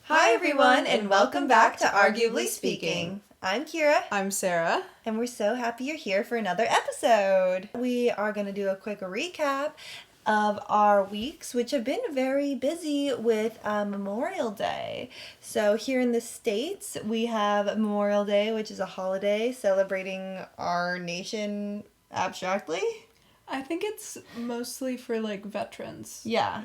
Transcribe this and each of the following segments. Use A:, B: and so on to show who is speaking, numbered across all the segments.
A: Hi everyone, and welcome back to Arguably Speaking. I'm Kiera.
B: I'm Sarah.
A: And we're so happy you're here for another episode. We are going to do a quick recap of our weeks, which have been very busy with Memorial Day. So here in the States, we have Memorial Day, which is a holiday celebrating our nation abstractly.
B: I think it's mostly for, veterans.
A: Yeah.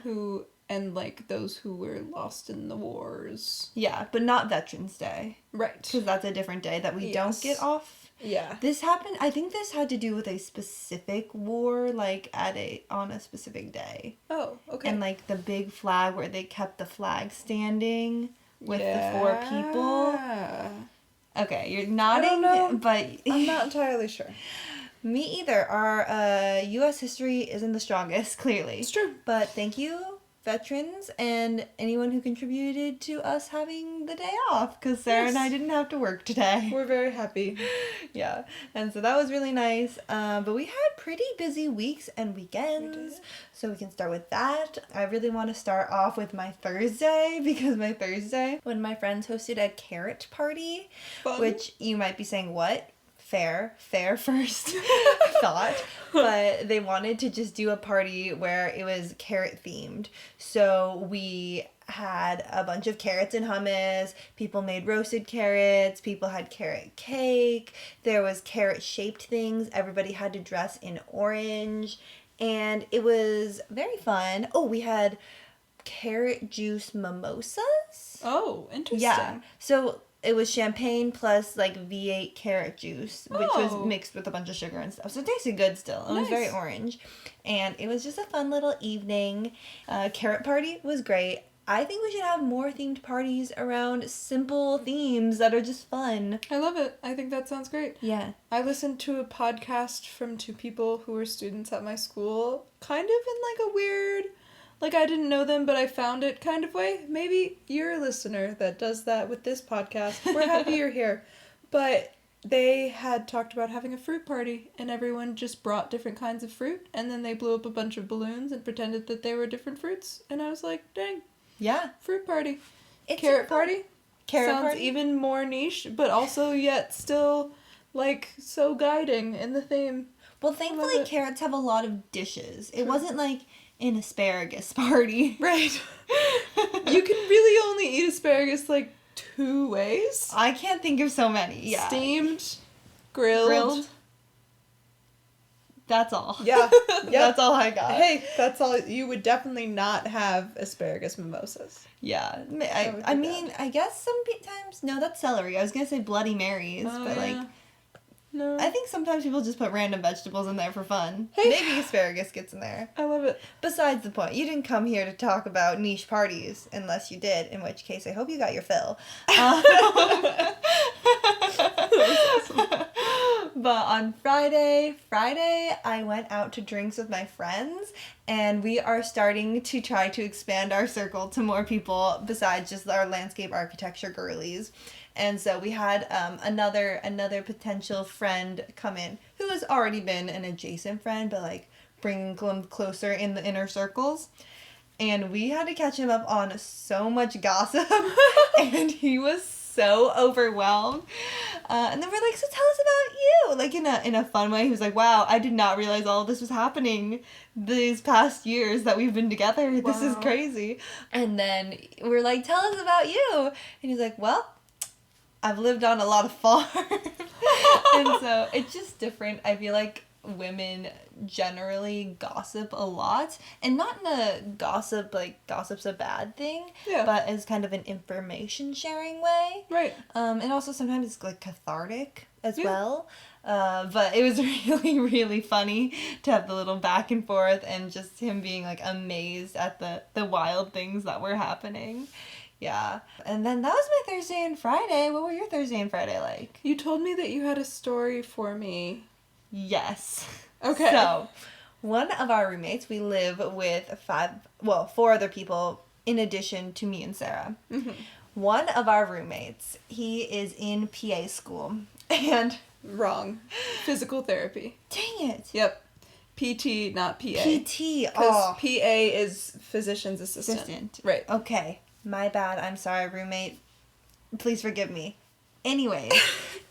B: And those who were lost in the wars.
A: Yeah, but not Veterans Day.
B: Right.
A: Because that's a different day that we don't get off.
B: Yeah.
A: I think this had to do with a specific war, on a specific day.
B: Oh, okay.
A: And, the big flag where they kept the flag standing with the 4 people. Okay, you're nodding,
B: I don't know.
A: but...
B: I'm not entirely sure.
A: Me either. Our U.S. history isn't the strongest, clearly.
B: It's true.
A: But thank you, veterans, and anyone who contributed to us having the day off, because Sarah and I didn't have to work today.
B: We're very happy.
A: Yeah, and so that was really nice. But we had pretty busy weeks and weekends, so we can start with that. I really want to start off with my Thursday, because my Thursday, when my friends hosted a carrot party,
B: Fun.
A: Which you might be saying, what? Fair first thought, but they wanted to just do a party where it was carrot themed. So we had a bunch of carrots and hummus, people made roasted carrots, people had carrot cake, there was carrot shaped things, everybody had to dress in orange, and it was very fun. Oh, we had carrot juice mimosas.
B: Oh, interesting.
A: Yeah, so it was champagne plus V8 carrot juice, which was mixed with a bunch of sugar and stuff. So it tasted good still. It was very orange. And it was just a fun little evening. Carrot party was great. I think we should have more themed parties around simple themes that are just fun.
B: I love it. I think that sounds great.
A: Yeah.
B: I listened to a podcast from 2 people who were students at my school, kind of in a weird... I didn't know them, but I found it kind of way. Maybe you're a listener that does that with this podcast. We're happy you're here. But they had talked about having a fruit party, and everyone just brought different kinds of fruit, and then they blew up a bunch of balloons and pretended that they were different fruits. And I was like, dang.
A: Yeah.
B: Fruit party.
A: It's
B: Carrot party.
A: Carrot
B: sounds
A: party?
B: even more niche, but also yet still, so guiding in the theme.
A: Well, thankfully, carrots have a lot of dishes. It wasn't an asparagus party.
B: Right. You can really only eat asparagus 2 ways.
A: I can't think of so many. Yeah.
B: Steamed, grilled.
A: That's all.
B: Yeah.
A: That's all I got.
B: Hey, that's all. You would definitely not have asparagus mimosas.
A: Yeah. I mean, I guess sometimes... No, that's celery. I was going to say Bloody Marys, but
B: yeah. No.
A: I think sometimes people just put random vegetables in there for fun.
B: Hey.
A: Maybe asparagus gets in there.
B: I love it.
A: Besides the point, you didn't come here to talk about niche parties, unless you did, in which case I hope you got your fill. But on Friday, I went out to drinks with my friends, and we are starting to try to expand our circle to more people besides just our landscape architecture girlies. And so we had another potential friend come in who has already been an adjacent friend, but bringing them closer in the inner circles. And we had to catch him up on so much gossip, and he was so overwhelmed. And then we're like, so tell us about you, in a fun way. He was like, wow, I did not realize all of this was happening these past years that we've been together. Wow. This is crazy. And then we're like, tell us about you. And he's like, well, I've lived on a lot of farms. And so it's just different. I feel like women generally gossip a lot, and not in a gossip's a bad thing, but as kind of an information sharing way.
B: Right.
A: And also sometimes it's cathartic as well. But it was really, really funny to have the little back and forth and just him being amazed at the wild things that were happening. Yeah. And then that was my Thursday and Friday. What were your Thursday and Friday like?
B: You told me that you had a story for me.
A: Yes.
B: Okay.
A: So, one of our roommates, we live with 4 other people in addition to me and Sarah. Mm-hmm. One of our roommates, he is in PA school, and...
B: Wrong. Physical therapy.
A: Dang it.
B: Yep. PT, not PA.
A: PT.
B: Because PA is physician's assistant.
A: Right. Okay. My bad. I'm sorry, roommate. Please forgive me. Anyways,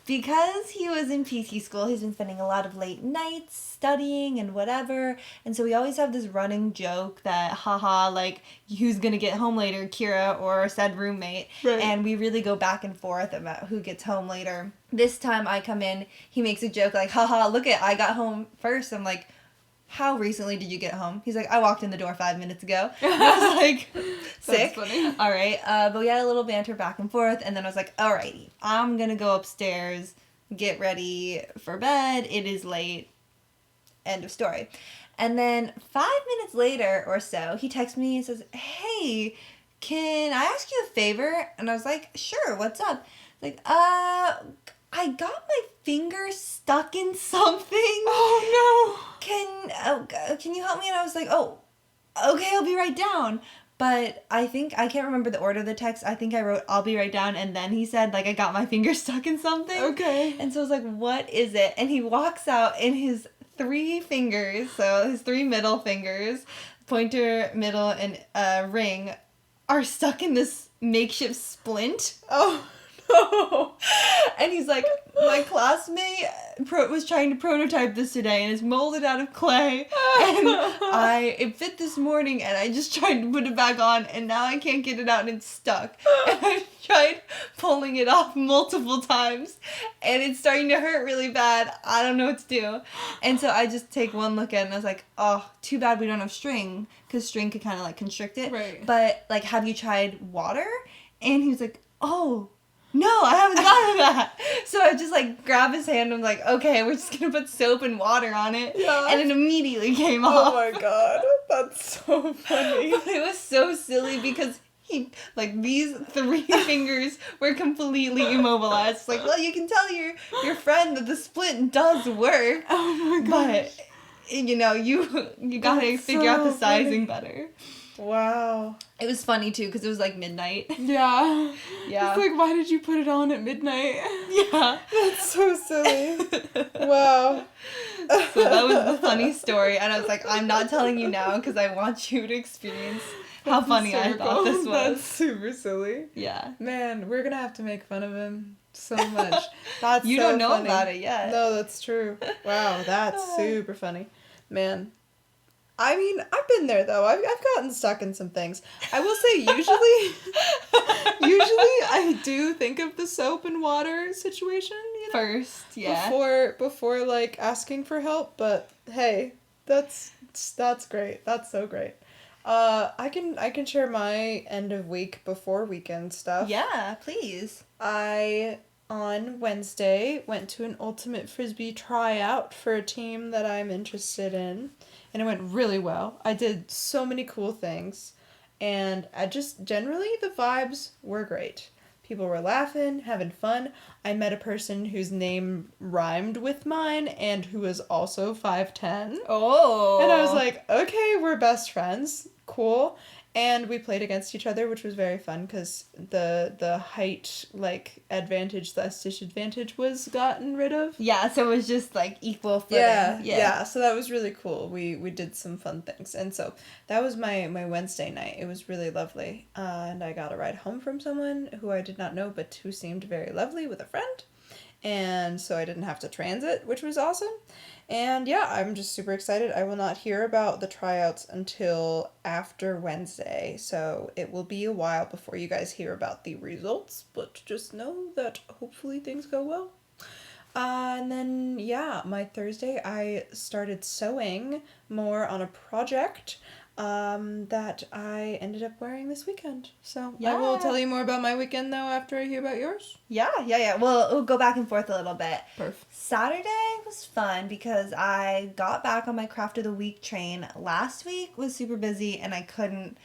A: because he was in PT school, he's been spending a lot of late nights studying and whatever. And so we always have this running joke that, haha, like, who's going to get home later, Kiera or said roommate.
B: Right.
A: And we really go back and forth about who gets home later. This time I come in, he makes a joke like, haha, look at, I got home first. I'm like, how recently did you get home? He's like, I walked in the door 5 minutes ago. And I was like, sick.
B: That's funny.
A: All right. But we had a little banter back and forth. And then I was like, alrighty, I'm going to go upstairs, get ready for bed. It is late. End of story. And then 5 minutes later or so, he texts me and says, hey, can I ask you a favor? And I was like, sure, what's up? Like, I got my finger stuck in something.
B: Oh no.
A: Can you help me? And I was like, oh, okay, I'll be right down. But I can't remember the order of the text. I think I wrote, I'll be right down. And then he said, like, I got my finger stuck in something.
B: Okay.
A: And so I was like, what is it? And he walks out and his 3 fingers, so his 3 middle fingers, pointer, middle, and ring, are stuck in this makeshift splint.
B: Oh no.
A: And he's like, my classmate was trying to prototype this today and it's molded out of clay. And it fit this morning and I just tried to put it back on and now I can't get it out and it's stuck. And I tried pulling it off multiple times and it's starting to hurt really bad. I don't know what to do. And so I just take one look at it and I was like, oh, too bad we don't have string, because string could kind of like constrict it.
B: Right.
A: But like, have you tried water? And he was like, oh, no, I haven't thought of that. So I just like grab his hand and I'm like, okay, we're just gonna put soap and water on it.
B: Yeah.
A: And it immediately came
B: Oh
A: off.
B: my god. That's so funny.
A: But it was so silly because these 3 fingers were completely immobilized. Like, well, you can tell your friend that the splint does work.
B: Oh my gosh.
A: But, you know, you gotta
B: That's
A: figure out the
B: so
A: sizing
B: funny.
A: better.
B: Wow.
A: It was funny too because it was like midnight.
B: Yeah.
A: Yeah.
B: It's like, why did you put it on at midnight?
A: Yeah.
B: That's so silly. Wow.
A: So that was the funny story, and I was like, I'm not telling you now because I want you to experience how funny I thought this was.
B: That's super silly.
A: Yeah.
B: Man, we're gonna have to make fun of him so much. That's
A: You
B: so
A: don't know
B: funny.
A: about it yet.
B: No, that's true. Wow, that's super funny. Man. I mean, I've been there though. I've gotten stuck in some things. I will say usually I do think of the soap and water situation, you know,
A: First, yeah.
B: before like asking for help, but hey, that's great. That's so great. I can share my end of week before weekend stuff.
A: Yeah, please.
B: I on Wednesday went to an ultimate frisbee tryout for a team that I'm interested in. And it went really well. I did so many cool things. And I just, generally, the vibes were great. People were laughing, having fun. I met a person whose name rhymed with mine and who was also 5'10".
A: Oh.
B: And I was like, okay, we're best friends. Cool. And we played against each other, which was very fun because the height, like, advantage / disadvantage was gotten rid of.
A: Yeah, so it was just like equal footing.
B: Yeah. So that was really cool. We did some fun things. And so that was my Wednesday night. It was really lovely. And I got a ride home from someone who I did not know, but who seemed very lovely with a friend. And so I didn't have to transit, which was awesome. And yeah, I'm just super excited. I will not hear about the tryouts until after Wednesday, so it will be a while before you guys hear about the results, but just know that hopefully things go well. And then, yeah, my Thursday, I started sewing more on a project that I ended up wearing this weekend. So I will tell you more about my weekend, though, after I hear about yours.
A: Yeah. We'll go back and forth a little bit.
B: Perfect.
A: Saturday was fun because I got back on my craft of the week train. Last week was super busy and I couldn't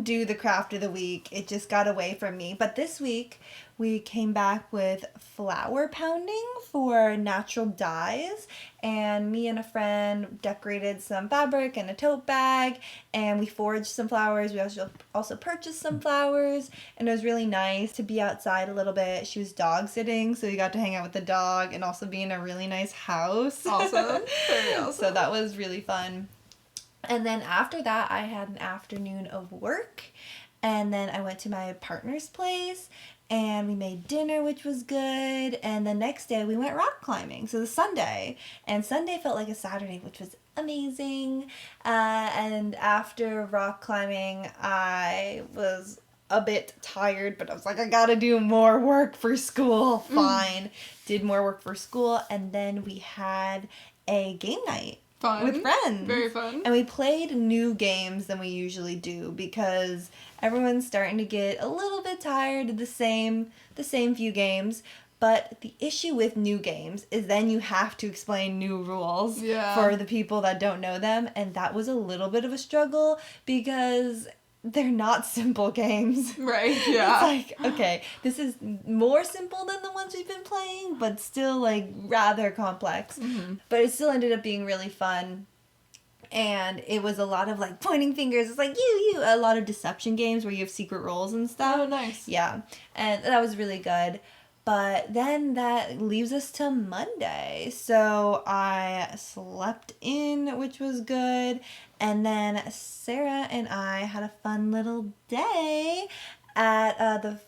A: do the craft of the week. It just got away from me. But this week we came back with flower pounding for natural dyes, and me and a friend decorated some fabric and a tote bag, and we foraged some flowers. We also purchased some flowers, and it was really nice to be outside a little bit. She was dog sitting, so we got to hang out with the dog and also be in a really nice house.
B: Awesome. Very awesome.
A: So that was really fun. And then after that, I had an afternoon of work, And then I went to my partner's place and we made dinner, which was good. And the next day we went rock climbing. So the Sunday. And Sunday felt like a Saturday, which was amazing. And after rock climbing, I was a bit tired, but I was like, I gotta do more work for school. Fine. Did more work for school. And then we had a game night.
B: Fun.
A: With friends.
B: Very fun.
A: And we played new games than we usually do because everyone's starting to get a little bit tired of the same few games. But the issue with new games is then you have to explain new rules for the people that don't know them. And that was a little bit of a struggle because they're not simple games.
B: Right, yeah.
A: It's like, okay, this is more simple than the ones we've been playing, but still, like, rather complex.
B: Mm-hmm.
A: But it still ended up being really fun. And it was a lot of, like, pointing fingers. It's like, you. A lot of deception games where you have secret roles and stuff.
B: Oh, nice.
A: Yeah. And that was really good. But then that leaves us to Monday. So I slept in, which was good. And then Sarah and I had a fun little day at the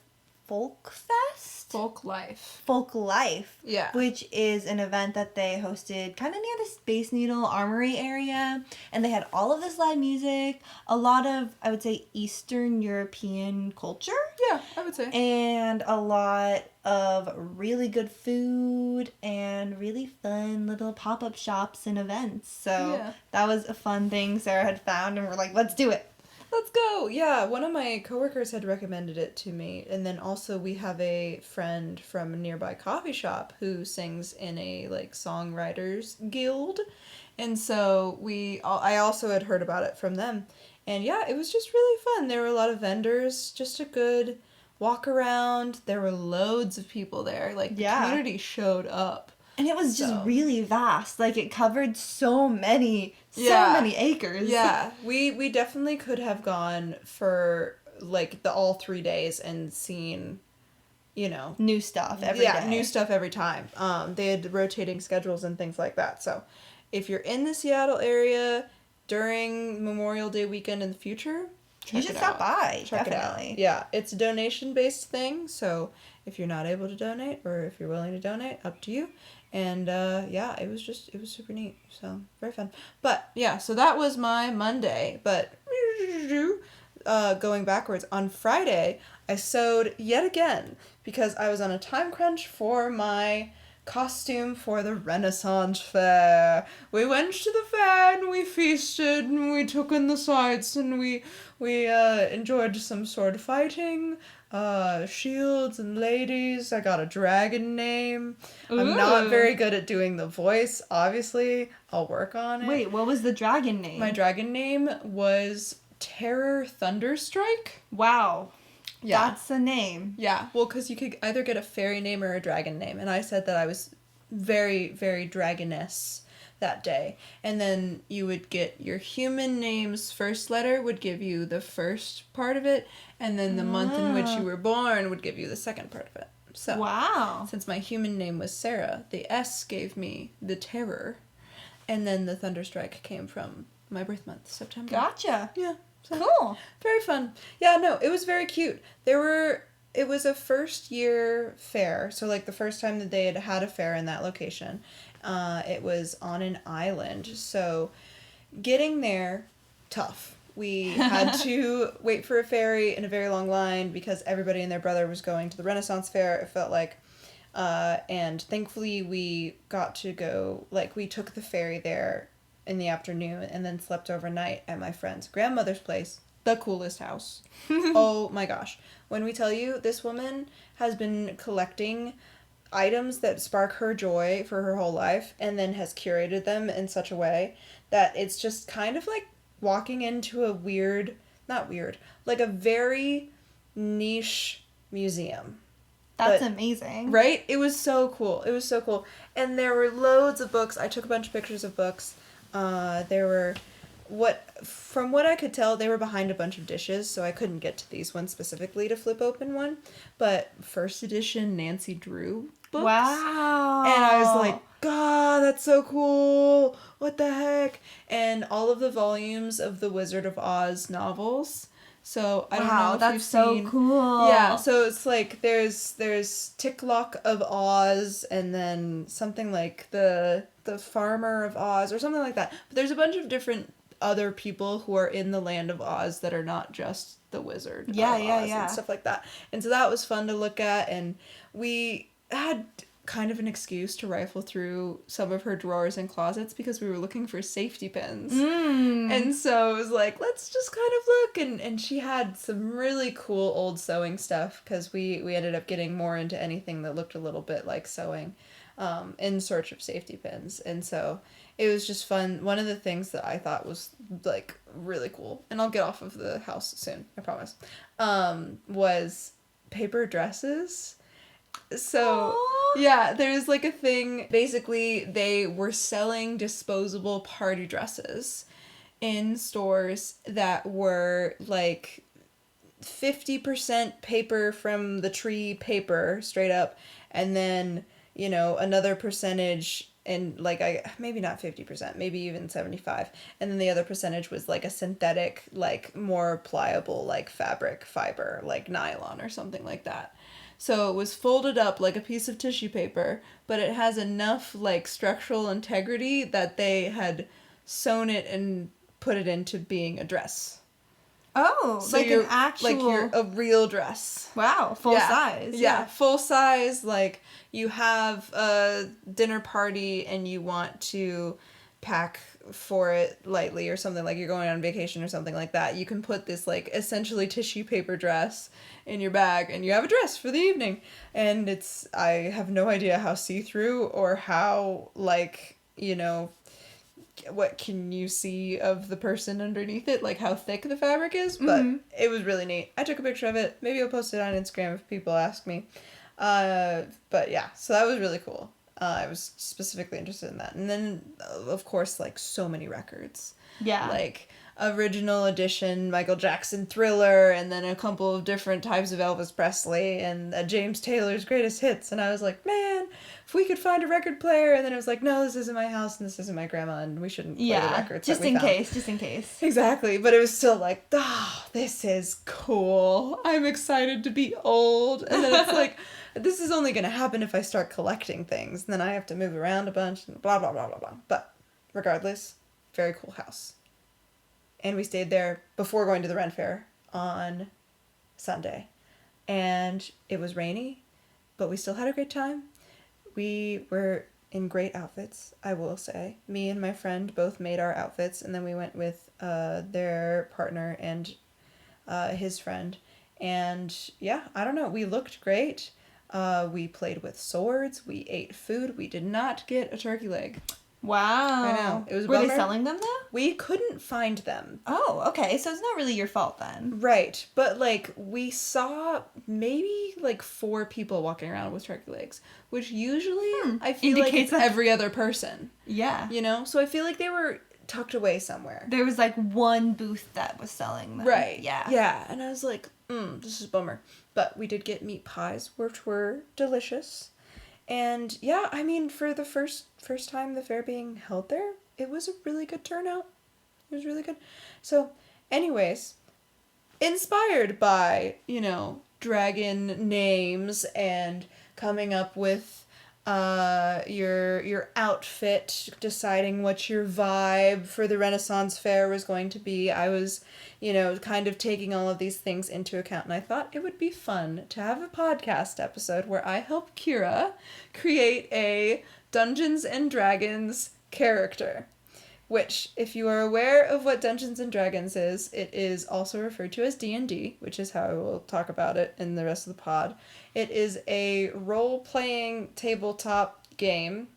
A: Folk Fest?
B: Folk Life.
A: Folk Life.
B: Yeah.
A: Which is an event that they hosted kind of near the Space Needle Armory area. And they had all of this live music, a lot of, I would say, Eastern European culture.
B: Yeah, I would say.
A: And a lot of really good food and really fun little pop-up shops and events. So that was a fun thing Sarah had found, and we're like, let's do it.
B: Let's go. Yeah, one of my coworkers had recommended it to me. And then also we have a friend from a nearby coffee shop who sings in a, like, songwriters guild. And so I also had heard about it from them. And yeah, it was just really fun. There were a lot of vendors, just a good walk around. There were loads of people there. Like, the community showed up.
A: And it was just really vast. Like, it covered so many acres.
B: Yeah, we definitely could have gone for, like, all 3 days and seen, you know,
A: new stuff every day.
B: Yeah, new stuff every time. They had rotating schedules and things like that. So if you're in the Seattle area during Memorial Day weekend in the future,
A: you should stop by.
B: Check
A: definitely.
B: it out. Yeah, it's a donation-based thing, so if you're not able to donate or if you're willing to donate, up to you. And yeah, it was super neat. So very fun. But yeah, so that was my Monday. But going backwards, on Friday, I sewed yet again because I was on a time crunch for my costume for the Renaissance Fair. We went to the fair and we feasted and we took in the sights and we enjoyed some sword fighting, shields and ladies. I got a dragon name. Ooh. I'm not very good at doing the voice, obviously. I'll work on it.
A: Wait, what was the dragon name?
B: My dragon name was Terror Thunderstrike.
A: Wow.
B: Yeah.
A: That's a name.
B: Yeah. Well, because you could either get a fairy name or a dragon name. And I said that I was very, very dragoness that day. And then you would get your human name's first letter would give you the first part of it. And then the month in which you were born would give you the second part of it. So,
A: wow.
B: Since my human name was Sarah, the S gave me the terror. And then the Thunderstrike came from my birth month, September.
A: Gotcha.
B: Yeah. So,
A: cool.
B: Very fun. Yeah, no, it was very cute. It was a first year fair. So, like, the first time that they had a fair in that location. It was on an island. So, getting there, tough. We had to wait for a ferry in a very long line because everybody and their brother was going to the Renaissance Fair, it felt like. And thankfully we got to go, like, we took the ferry there in the afternoon and then slept overnight at my friend's grandmother's place. The coolest house. Oh my gosh. When we tell you, this woman has been collecting items that spark her joy for her whole life and then has curated them in such a way that it's just kind of like walking into a like a very niche museum.
A: That's amazing.
B: Right? It was so cool. And there were loads of books. I took a bunch of pictures of books. From what I could tell, they were behind a bunch of dishes, so I couldn't get to these ones specifically to flip open one. But first edition Nancy Drew books.
A: Wow.
B: And I was like, God, that's so cool. What the heck? And all of the volumes of the Wizard of Oz novels. So I don't know
A: Wow,
B: if
A: that's
B: you've
A: so
B: seen.
A: cool.
B: Yeah, so it's like there's Ticklock of Oz, and then something like the Farmer of Oz or something like that. But there's a bunch of different other people who are in the land of Oz that are not just the Wizard of Oz and stuff like that. And so that was fun to look at, and we had kind of an excuse to rifle through some of her drawers and closets because we were looking for safety pins. And so it was like, let's just kind of look, and she had some really cool old sewing stuff because we ended up getting more into anything that looked a little bit like sewing in search of safety pins. And so it was just fun. One of the things that I thought was like really cool, and I'll get off of the house soon, I promise, was paper dresses. So, yeah, there's like a thing. Basically, they were selling disposable party dresses in stores that were like 50% paper from the tree paper straight up, and then, you know, another percentage, and like maybe not 50%, maybe even 75, and then the other percentage was like a synthetic, like more pliable, like fabric fiber, like nylon or something like that. So it was folded up like a piece of tissue paper, but it has enough like structural integrity that they had sewn it and put it into being a dress.
A: Oh,
B: So
A: like
B: you're
A: an actual...
B: like you're a real dress.
A: Wow, full size.
B: Yeah, full size. Like you have a dinner party and you want to pack for it lightly or something, like you're going on vacation or something like that. You can put this like essentially tissue paper dress in your bag and you have a dress for the evening. And it's, I have no idea how see-through or how, like, you know, what can you see of the person underneath it, like how thick the fabric is, but it was really neat. I took a picture of it. Maybe I'll post it on Instagram if people ask me. But yeah, so that was really cool. I was specifically interested in that. And then, of course, like so many records.
A: Yeah.
B: Like original edition Michael Jackson Thriller, and then a couple of different types of Elvis Presley, and James Taylor's greatest hits. And I was like, man, if we could find a record player. And then it was like, no, this isn't my house and this isn't my grandma, and we shouldn't play the records.
A: Just in case, just in case.
B: Exactly. But it was still like, oh, this is cool. I'm excited to be old. And then it's like, this is only going to happen if I start collecting things. And then I have to move around a bunch and blah, blah, blah, blah, blah. But regardless, very cool house. And we stayed there before going to the Ren Fair on Sunday. And it was rainy, but we still had a great time. We were in great outfits, I will say. Me and my friend both made our outfits, and then we went with their partner and his friend. And yeah, I don't know, we looked great. We played with swords. We ate food. We did not get a turkey leg.
A: Wow.
B: I know. It was a
A: Were
B: bummer.
A: they selling them though?
B: We couldn't find them.
A: Oh, okay. So it's not really your fault then.
B: Right. But like we saw maybe like 4 people walking around with turkey legs, which usually I feel
A: indicates
B: like it's
A: that...
B: every other person.
A: Yeah.
B: You know? So I feel like they were tucked away somewhere.
A: There was like one booth that was selling them.
B: Right.
A: Yeah.
B: Yeah. And I was like, this is a bummer. But we did get meat pies, which were delicious. And yeah, I mean, for the first time the fair being held there, it was a really good turnout. It was really good. So, anyways, inspired by, you know, dragon names and coming up with your outfit, deciding what your vibe for the Renaissance Fair was going to be, I was, you know, kind of taking all of these things into account, and I thought it would be fun to have a podcast episode where I help Kiera create a Dungeons and Dragons character. Which, if you are aware of what Dungeons and Dragons is, it is also referred to as D&D, which is how I will talk about it in the rest of the pod. It is a role-playing tabletop game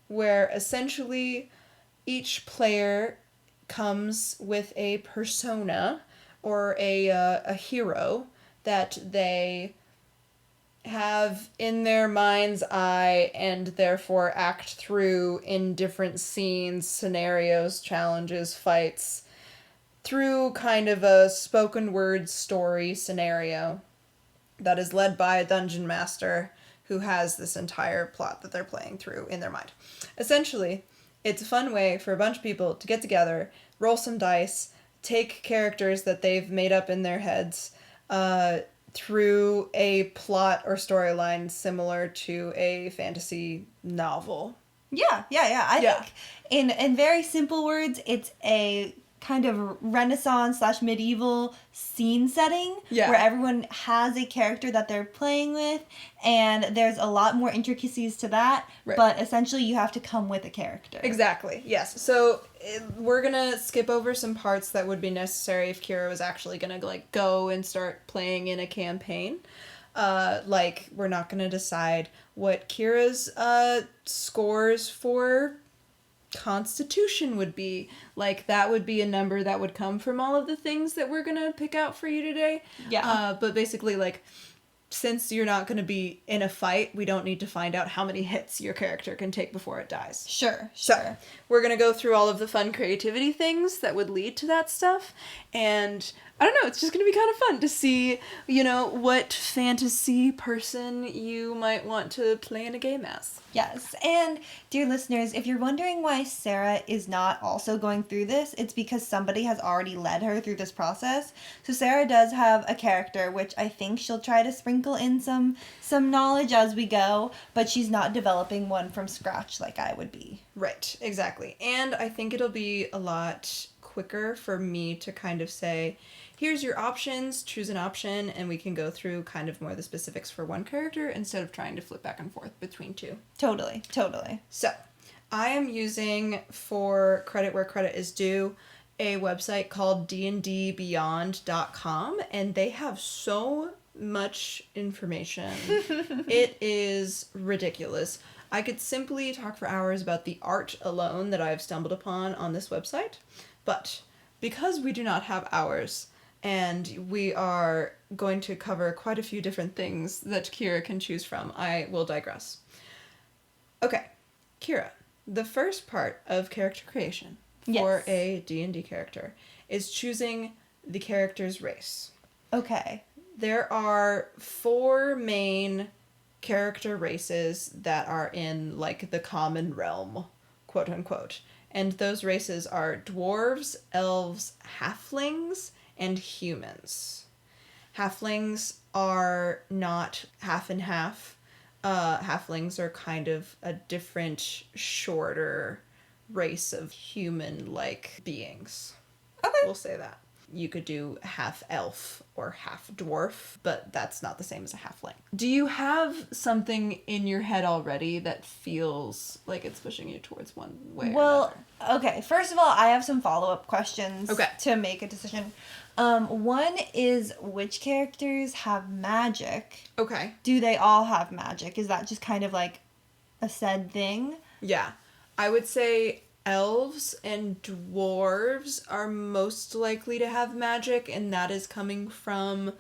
B: where essentially each player comes with a persona or a hero that they have in their mind's eye and therefore act through in different scenes, scenarios, challenges, fights, through kind of a spoken word story scenario that is led by a dungeon master who has this entire plot that they're playing through in their mind. Essentially, it's a fun way for a bunch of people to get together, roll some dice, take characters that they've made up in their heads through a plot or storyline similar to a fantasy novel.
A: Yeah. I think in very simple words, it's a kind of Renaissance / medieval scene setting where everyone has a character that they're playing with, and there's a lot more intricacies to that, but essentially you have to come with a character.
B: Exactly, yes. So we're gonna skip over some parts that would be necessary if Kiera was actually gonna like go and start playing in a campaign. Like, we're not gonna decide what Kira's scores for Constitution would be. Like, that would be a number that would come from all of the things that we're gonna pick out for you today.
A: Yeah.
B: But basically, like, since you're not gonna be in a fight, we don't need to find out how many hits your character can take before it dies.
A: Sure.
B: So, we're gonna go through all of the fun creativity things that would lead to that stuff, and I don't know, it's just going to be kind of fun to see, you know, what fantasy person you might want to play in a game as.
A: Yes, and dear listeners, if you're wondering why Sarah is not also going through this, it's because somebody has already led her through this process. So Sarah does have a character, which I think she'll try to sprinkle in some knowledge as we go, but she's not developing one from scratch like I would be.
B: Right, exactly. And I think it'll be a lot quicker for me to kind of say, here's your options, choose an option, and we can go through kind of more the specifics for one character instead of trying to flip back and forth between two.
A: Totally.
B: So, I am using, for credit where credit is due, a website called dndbeyond.com, and they have so much information. It is ridiculous. I could simply talk for hours about the art alone that I've stumbled upon on this website, but because we do not have hours, and we are going to cover quite a few different things that Kiera can choose from, I will digress. Okay, Kiera, the first part of character creation for a D&D character is choosing the character's race.
A: Okay.
B: There are 4 main character races that are in, like, the common realm, quote unquote. And those races are dwarves, elves, halflings, and humans. Halflings are not half and half. Halflings are kind of a different, shorter race of human-like beings.
A: Okay.
B: We'll say that. You could do half elf or half dwarf, but that's not the same as a halfling. Do you have something in your head already that feels like it's pushing you towards one way or another?
A: Okay. First of all, I have some follow-up questions to make a decision. One is, which characters have magic?
B: Okay.
A: Do they all have magic? Is that just kind of like a said thing?
B: Yeah. I would say elves and dwarves are most likely to have magic, and that is coming from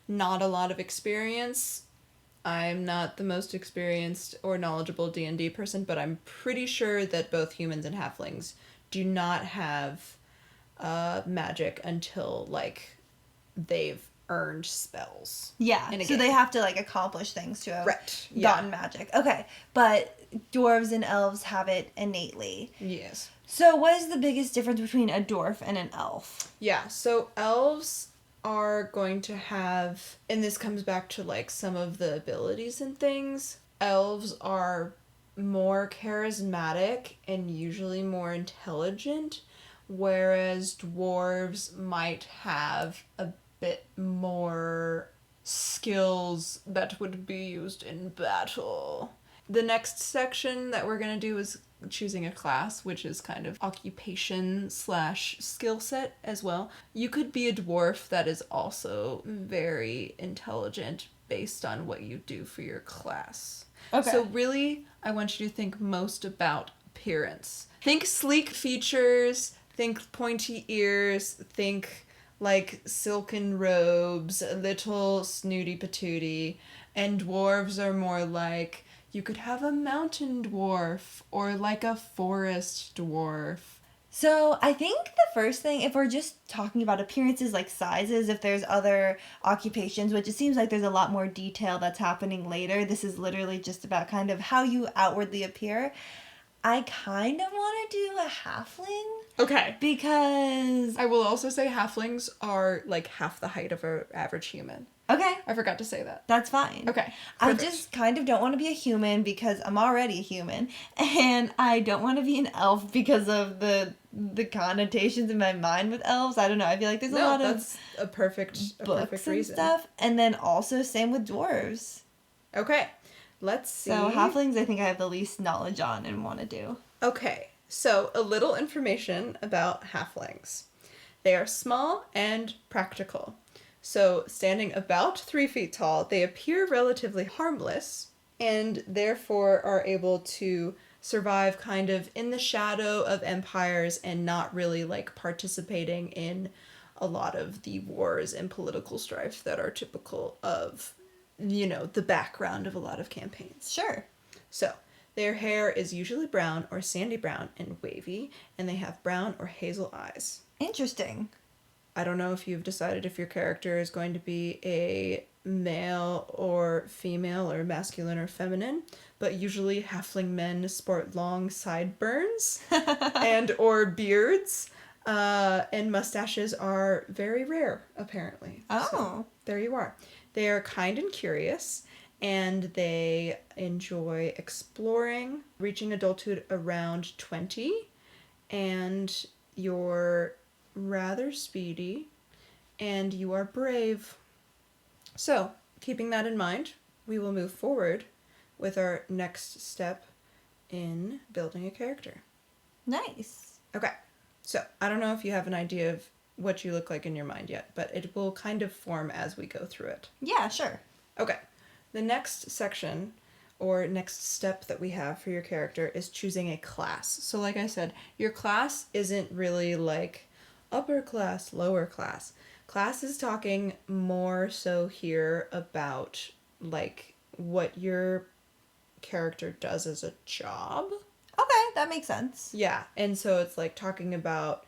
B: not a lot of experience. I'm not the most experienced or knowledgeable D&D person, but I'm pretty sure that both humans and halflings do not have magic until, like, they've earned spells.
A: Yeah, so they have to, like, accomplish things to have gotten magic. Okay, but dwarves and elves have it innately.
B: Yes.
A: So what is the biggest difference between a dwarf and an elf?
B: Yeah, so elves are going to have, and this comes back to, like, some of the abilities and things, elves are more charismatic and usually more intelligent, whereas dwarves might have a bit more skills that would be used in battle. The next section that we're going to do is choosing a class, which is kind of occupation / skill set as well. You could be a dwarf that is also very intelligent based on what you do for your class. Okay. So really, I want you to think most about appearance. Think sleek features, think pointy ears, think like silken robes, a little snooty patooty, and dwarves are more like, you could have a mountain dwarf or like a forest dwarf.
A: So I think the first thing, if we're just talking about appearances like sizes, if there's other occupations, which it seems like there's a lot more detail that's happening later, this is literally just about kind of how you outwardly appear. I kind of want to do a halfling
B: Okay.
A: because...
B: I will also say halflings are like half the height of an average human.
A: Okay.
B: I forgot to say that.
A: That's fine.
B: Okay.
A: I
B: Perfect.
A: just kind of don't want to be a human because I'm already a human. And I don't want to be an elf because of the connotations in my mind with elves. I don't know. I feel like there's a lot
B: that's
A: of
B: a perfect
A: books and
B: reason.
A: stuff. And then also same with dwarves.
B: Okay. Let's see.
A: So halflings I think I have the least knowledge on and want to do.
B: Okay. So a little information about halflings. They are small and practical. So, standing about 3 feet tall, they appear relatively harmless and therefore are able to survive kind of in the shadow of empires and not really like participating in a lot of the wars and political strife that are typical of, the background of a lot of campaigns.
A: Sure.
B: So, their hair is usually brown or sandy brown and wavy, and they have brown or hazel eyes.
A: Interesting.
B: I don't know if you've decided if your character is going to be a male or female or masculine or feminine, but usually halfling men sport long sideburns and or beards, and mustaches are very rare, apparently.
A: Oh.
B: So, there you are. They are kind and curious, and they enjoy exploring, reaching adulthood around 20, and you're rather speedy, and you are brave. So, keeping that in mind, we will move forward with our next step in building a character.
A: Nice.
B: Okay, so I don't know if you have an idea of what you look like in your mind yet, but it will kind of form as we go through it.
A: Yeah, sure.
B: Okay, the next section or next step that we have for your character is choosing a class. So like I said, your class isn't really like upper class, lower class. Class is talking more so here about like what your character does as a job.
A: Okay, that makes sense.
B: Yeah, and so it's like talking about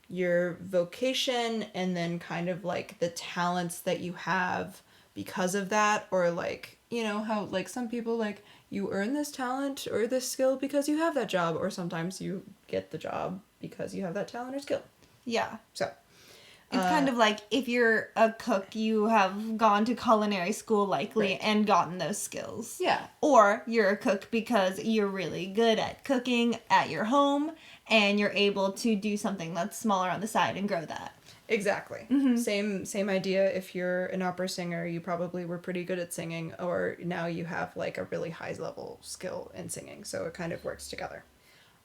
B: your vocation and then kind of like the talents that you have because of that, or like, how like some people like you earn this talent or this skill because you have that job, or sometimes you get the job because you have that talent or skill.
A: Yeah.
B: So
A: it's kind of like if you're a cook, you have gone to culinary school likely
B: Right.
A: and gotten those skills.
B: Yeah.
A: Or you're a cook because you're really good at cooking at your home and you're able to do something that's smaller on the side and grow that.
B: Exactly.
A: Mm-hmm.
B: Same idea. If you're an opera singer, you probably were pretty good at singing, or now you have like a really high level skill in singing. So it kind of works together.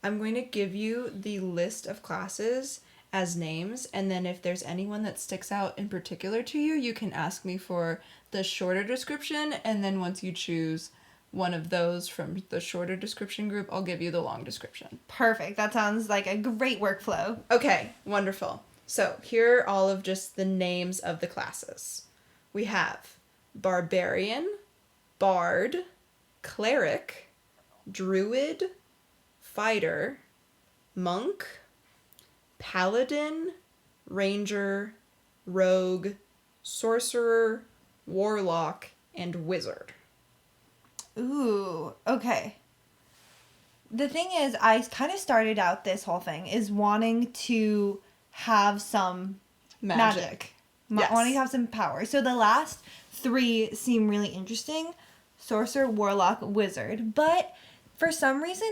B: I'm going to give you the list of classes as names, and then if there's anyone that sticks out in particular to you, you can ask me for the shorter description, and then once you choose one of those from the shorter description group, I'll give you the long description.
A: Perfect. That sounds like a great workflow.
B: Okay, wonderful. So here are all of just the names of the classes. We have Barbarian, Bard, Cleric, Druid, Fighter, Monk, Paladin, Ranger, Rogue, Sorcerer, Warlock, and Wizard.
A: Ooh, okay. The thing is, I kind of started out this whole thing is wanting to have some magic.
B: Yes.
A: Wanting to have some power. So the last 3 seem really interesting. Sorcerer, Warlock, Wizard. But for some reason,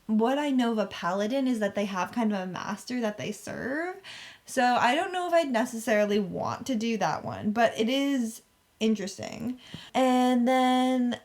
A: what I know of a paladin is that they have kind of a master that they serve. So I don't know if I'd necessarily want to do that one, but it is interesting. And then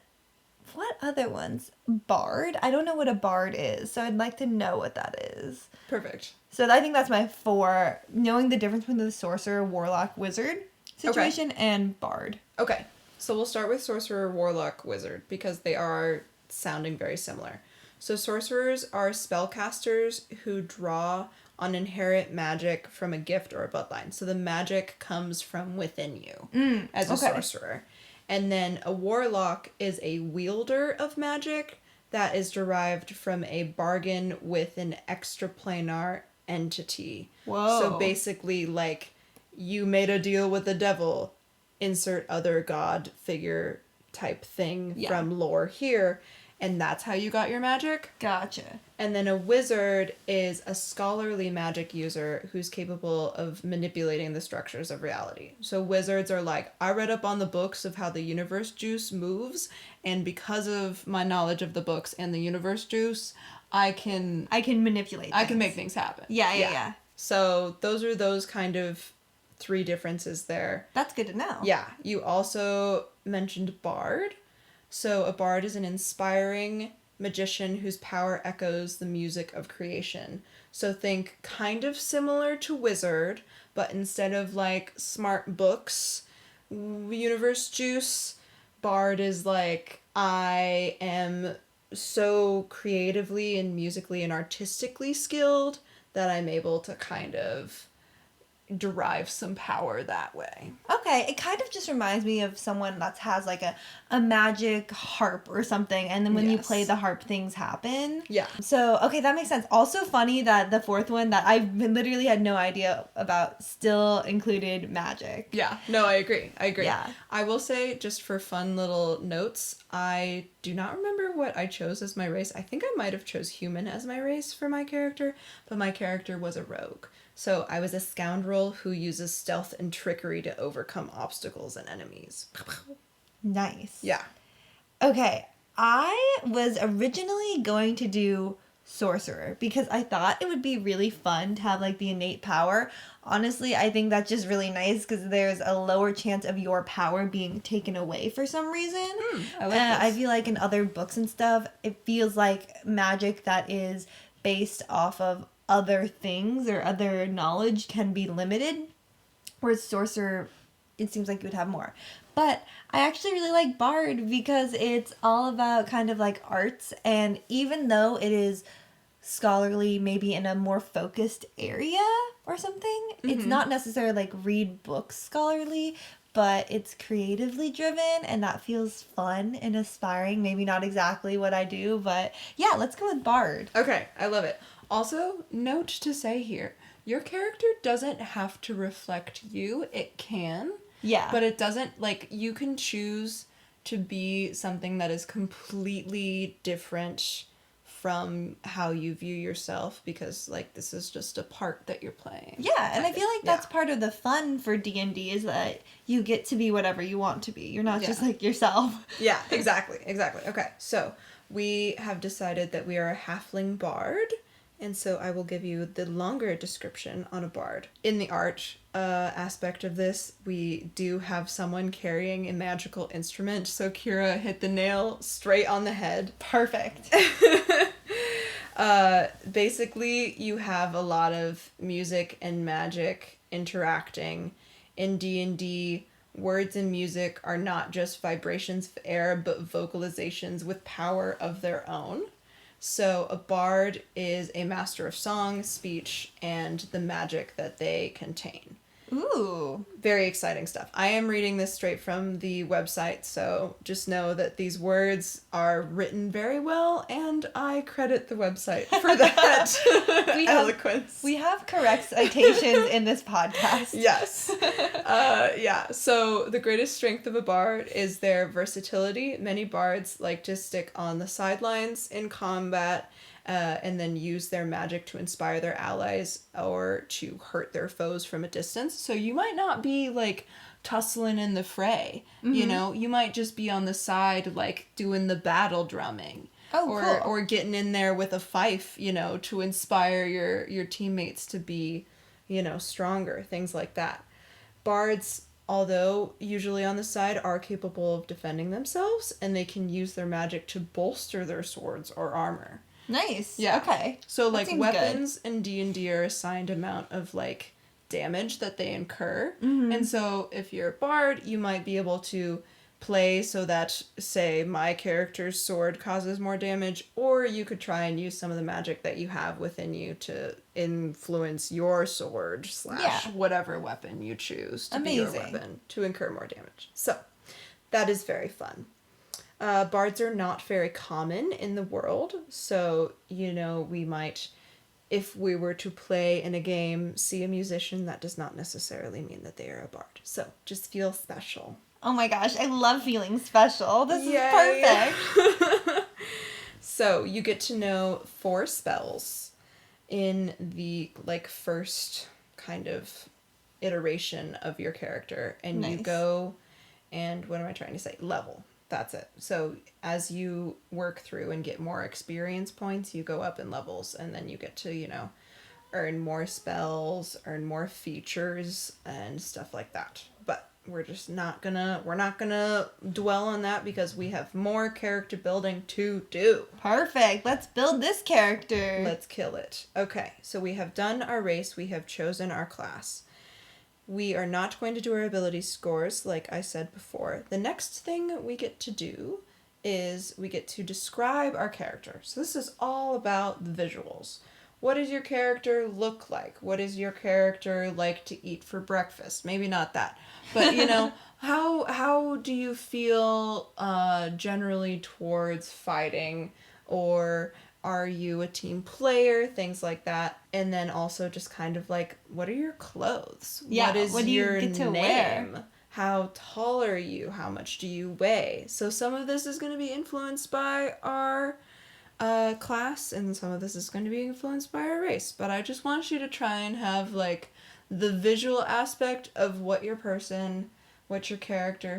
A: what other ones? Bard? I don't know what a bard is, so I'd like to know what that is.
B: Perfect.
A: So I think that's my 4, knowing the difference between the sorcerer, warlock, wizard situation and bard.
B: Okay, so we'll start with sorcerer, warlock, wizard, because they are sounding very similar. So sorcerers are spellcasters who draw on inherent magic from a gift or a bloodline. So the magic comes from within you as a sorcerer. And then a warlock is a wielder of magic that is derived from a bargain with an extraplanar entity.
A: Whoa.
B: So basically, like, you made a deal with the devil, insert other god figure type thing from lore here. and that's how you got your magic.
A: Gotcha.
B: And then a wizard is a scholarly magic user who's capable of manipulating the structures of reality. So wizards are like, I read up on the books of how the universe juice moves, and because of my knowledge of the books and the universe juice, I can
A: manipulate things.
B: I can make things happen.
A: Yeah.
B: So those kind of 3 differences there.
A: That's good to know.
B: Yeah. You also mentioned bard. So a bard is an inspiring magician whose power echoes the music of creation. So think kind of similar to wizard, but instead of like smart books, universe juice, bard is like, I am so creatively and musically and artistically skilled that I'm able to kind of derive some power that way.
A: Okay, it kind of just reminds me of someone that has like a magic harp or something, and then when you play the harp, things happen.
B: Yeah.
A: So, okay, that makes sense. Also funny that the 4th one that I literally had no idea about still included magic.
B: Yeah, no, I agree.
A: Yeah.
B: I will say, just for fun little notes, I do not remember what I chose as my race. I think I might have chose human as my race for my character, but my character was a rogue. So I was a scoundrel who uses stealth and trickery to overcome obstacles and enemies.
A: Nice.
B: Yeah.
A: Okay, I was originally going to do sorcerer because I thought it would be really fun to have like the innate power. Honestly, I think that's just really nice because there's a lower chance of your power being taken away for some reason.
B: I like this.
A: I feel like in other books and stuff, it feels like magic that is based off of other things or other knowledge can be limited, whereas sorcerer, it seems like you would have more. But I actually really like bard because it's all about kind of like arts, and even though it is scholarly maybe in a more focused area or something, it's not necessarily like read books scholarly, but it's creatively driven, and that feels fun and aspiring. Maybe not exactly what I do, but yeah, let's go with bard.
B: Okay, I love it. Also, note to say here, your character doesn't have to reflect you. It can.
A: Yeah.
B: But it doesn't, like, you can choose to be something that is completely different from how you view yourself, because, like, this is just a part that you're playing.
A: Yeah, and I feel like that's part of the fun for D&D is that you get to be whatever you want to be. You're not just like yourself.
B: Yeah, exactly. Okay, so we have decided that we are a halfling bard, and so I will give you the longer description on a bard. In the art aspect of this, we do have someone carrying a magical instrument, so Kiera hit the nail straight on the head.
A: Perfect.
B: Basically, you have a lot of music and magic interacting. In D&D, words and music are not just vibrations of air, but vocalizations with power of their own. So a bard is a master of song, speech, and the magic that they contain.
A: Ooh.
B: Very exciting stuff. I am reading this straight from the website, so just know that these words are written very well, and I credit the website for that eloquence.
A: We have correct citations in this podcast.
B: Yes. Yeah. So the greatest strength of a bard is their versatility. Many bards like to stick on the sidelines in combat, and then use their magic to inspire their allies or to hurt their foes from a distance. So you might not be like tussling in the fray, you know? You might just be on the side like doing the battle drumming.
A: Oh, cool.
B: Or getting in there with a fife, you know, to inspire your teammates to be, you know, stronger, things like that. Bards, although usually on the side, are capable of defending themselves, and they can use their magic to bolster their swords or armor.
A: Nice.
B: Yeah.
A: Okay.
B: So,
A: That
B: like,
A: seems
B: weapons in D&D are assigned amount of, like, damage that they incur. And so, if you're a bard, you might be able to play so that, say, my character's sword causes more damage, or you could try and use some of the magic that you have within you to influence your sword / whatever weapon you choose to be your weapon to incur more damage. So, that is very fun. Bards are not very common in the world, so, you know, we might, if we were to play in a game, see a musician, that does not necessarily mean that they are a bard. So, just feel special.
A: Oh my gosh, I love feeling special. This is perfect.
B: So you get to know 4 spells in the like first kind of iteration of your character, and you
A: Nice.
B: go and what am I trying to say? Level. That's it. So as you work through and get more experience points, you go up in levels, and then you get to, you know, earn more spells, earn more features, and stuff like that. But we're not gonna dwell on that because we have more character building to do.
A: Perfect. Let's build this character.
B: Let's kill it. Okay, so we have done our race, we have chosen our class. We are not going to do our ability scores, like I said before. The next thing we get to do is we get to describe our character. So this is all about the visuals. What does your character look like? What does your character like to eat for breakfast? Maybe not that. But, you know, how do you feel generally towards fighting? Or are you a team player? Things like that. And then also just kind of like, what are your clothes?
A: Yeah,
B: what is
A: what do you
B: your
A: get to
B: name?
A: wear?
B: How tall are you? How much do you weigh? So some of this is going to be influenced by our class, and some of this is going to be influenced by our race. But I just want you to try and have like the visual aspect of what your character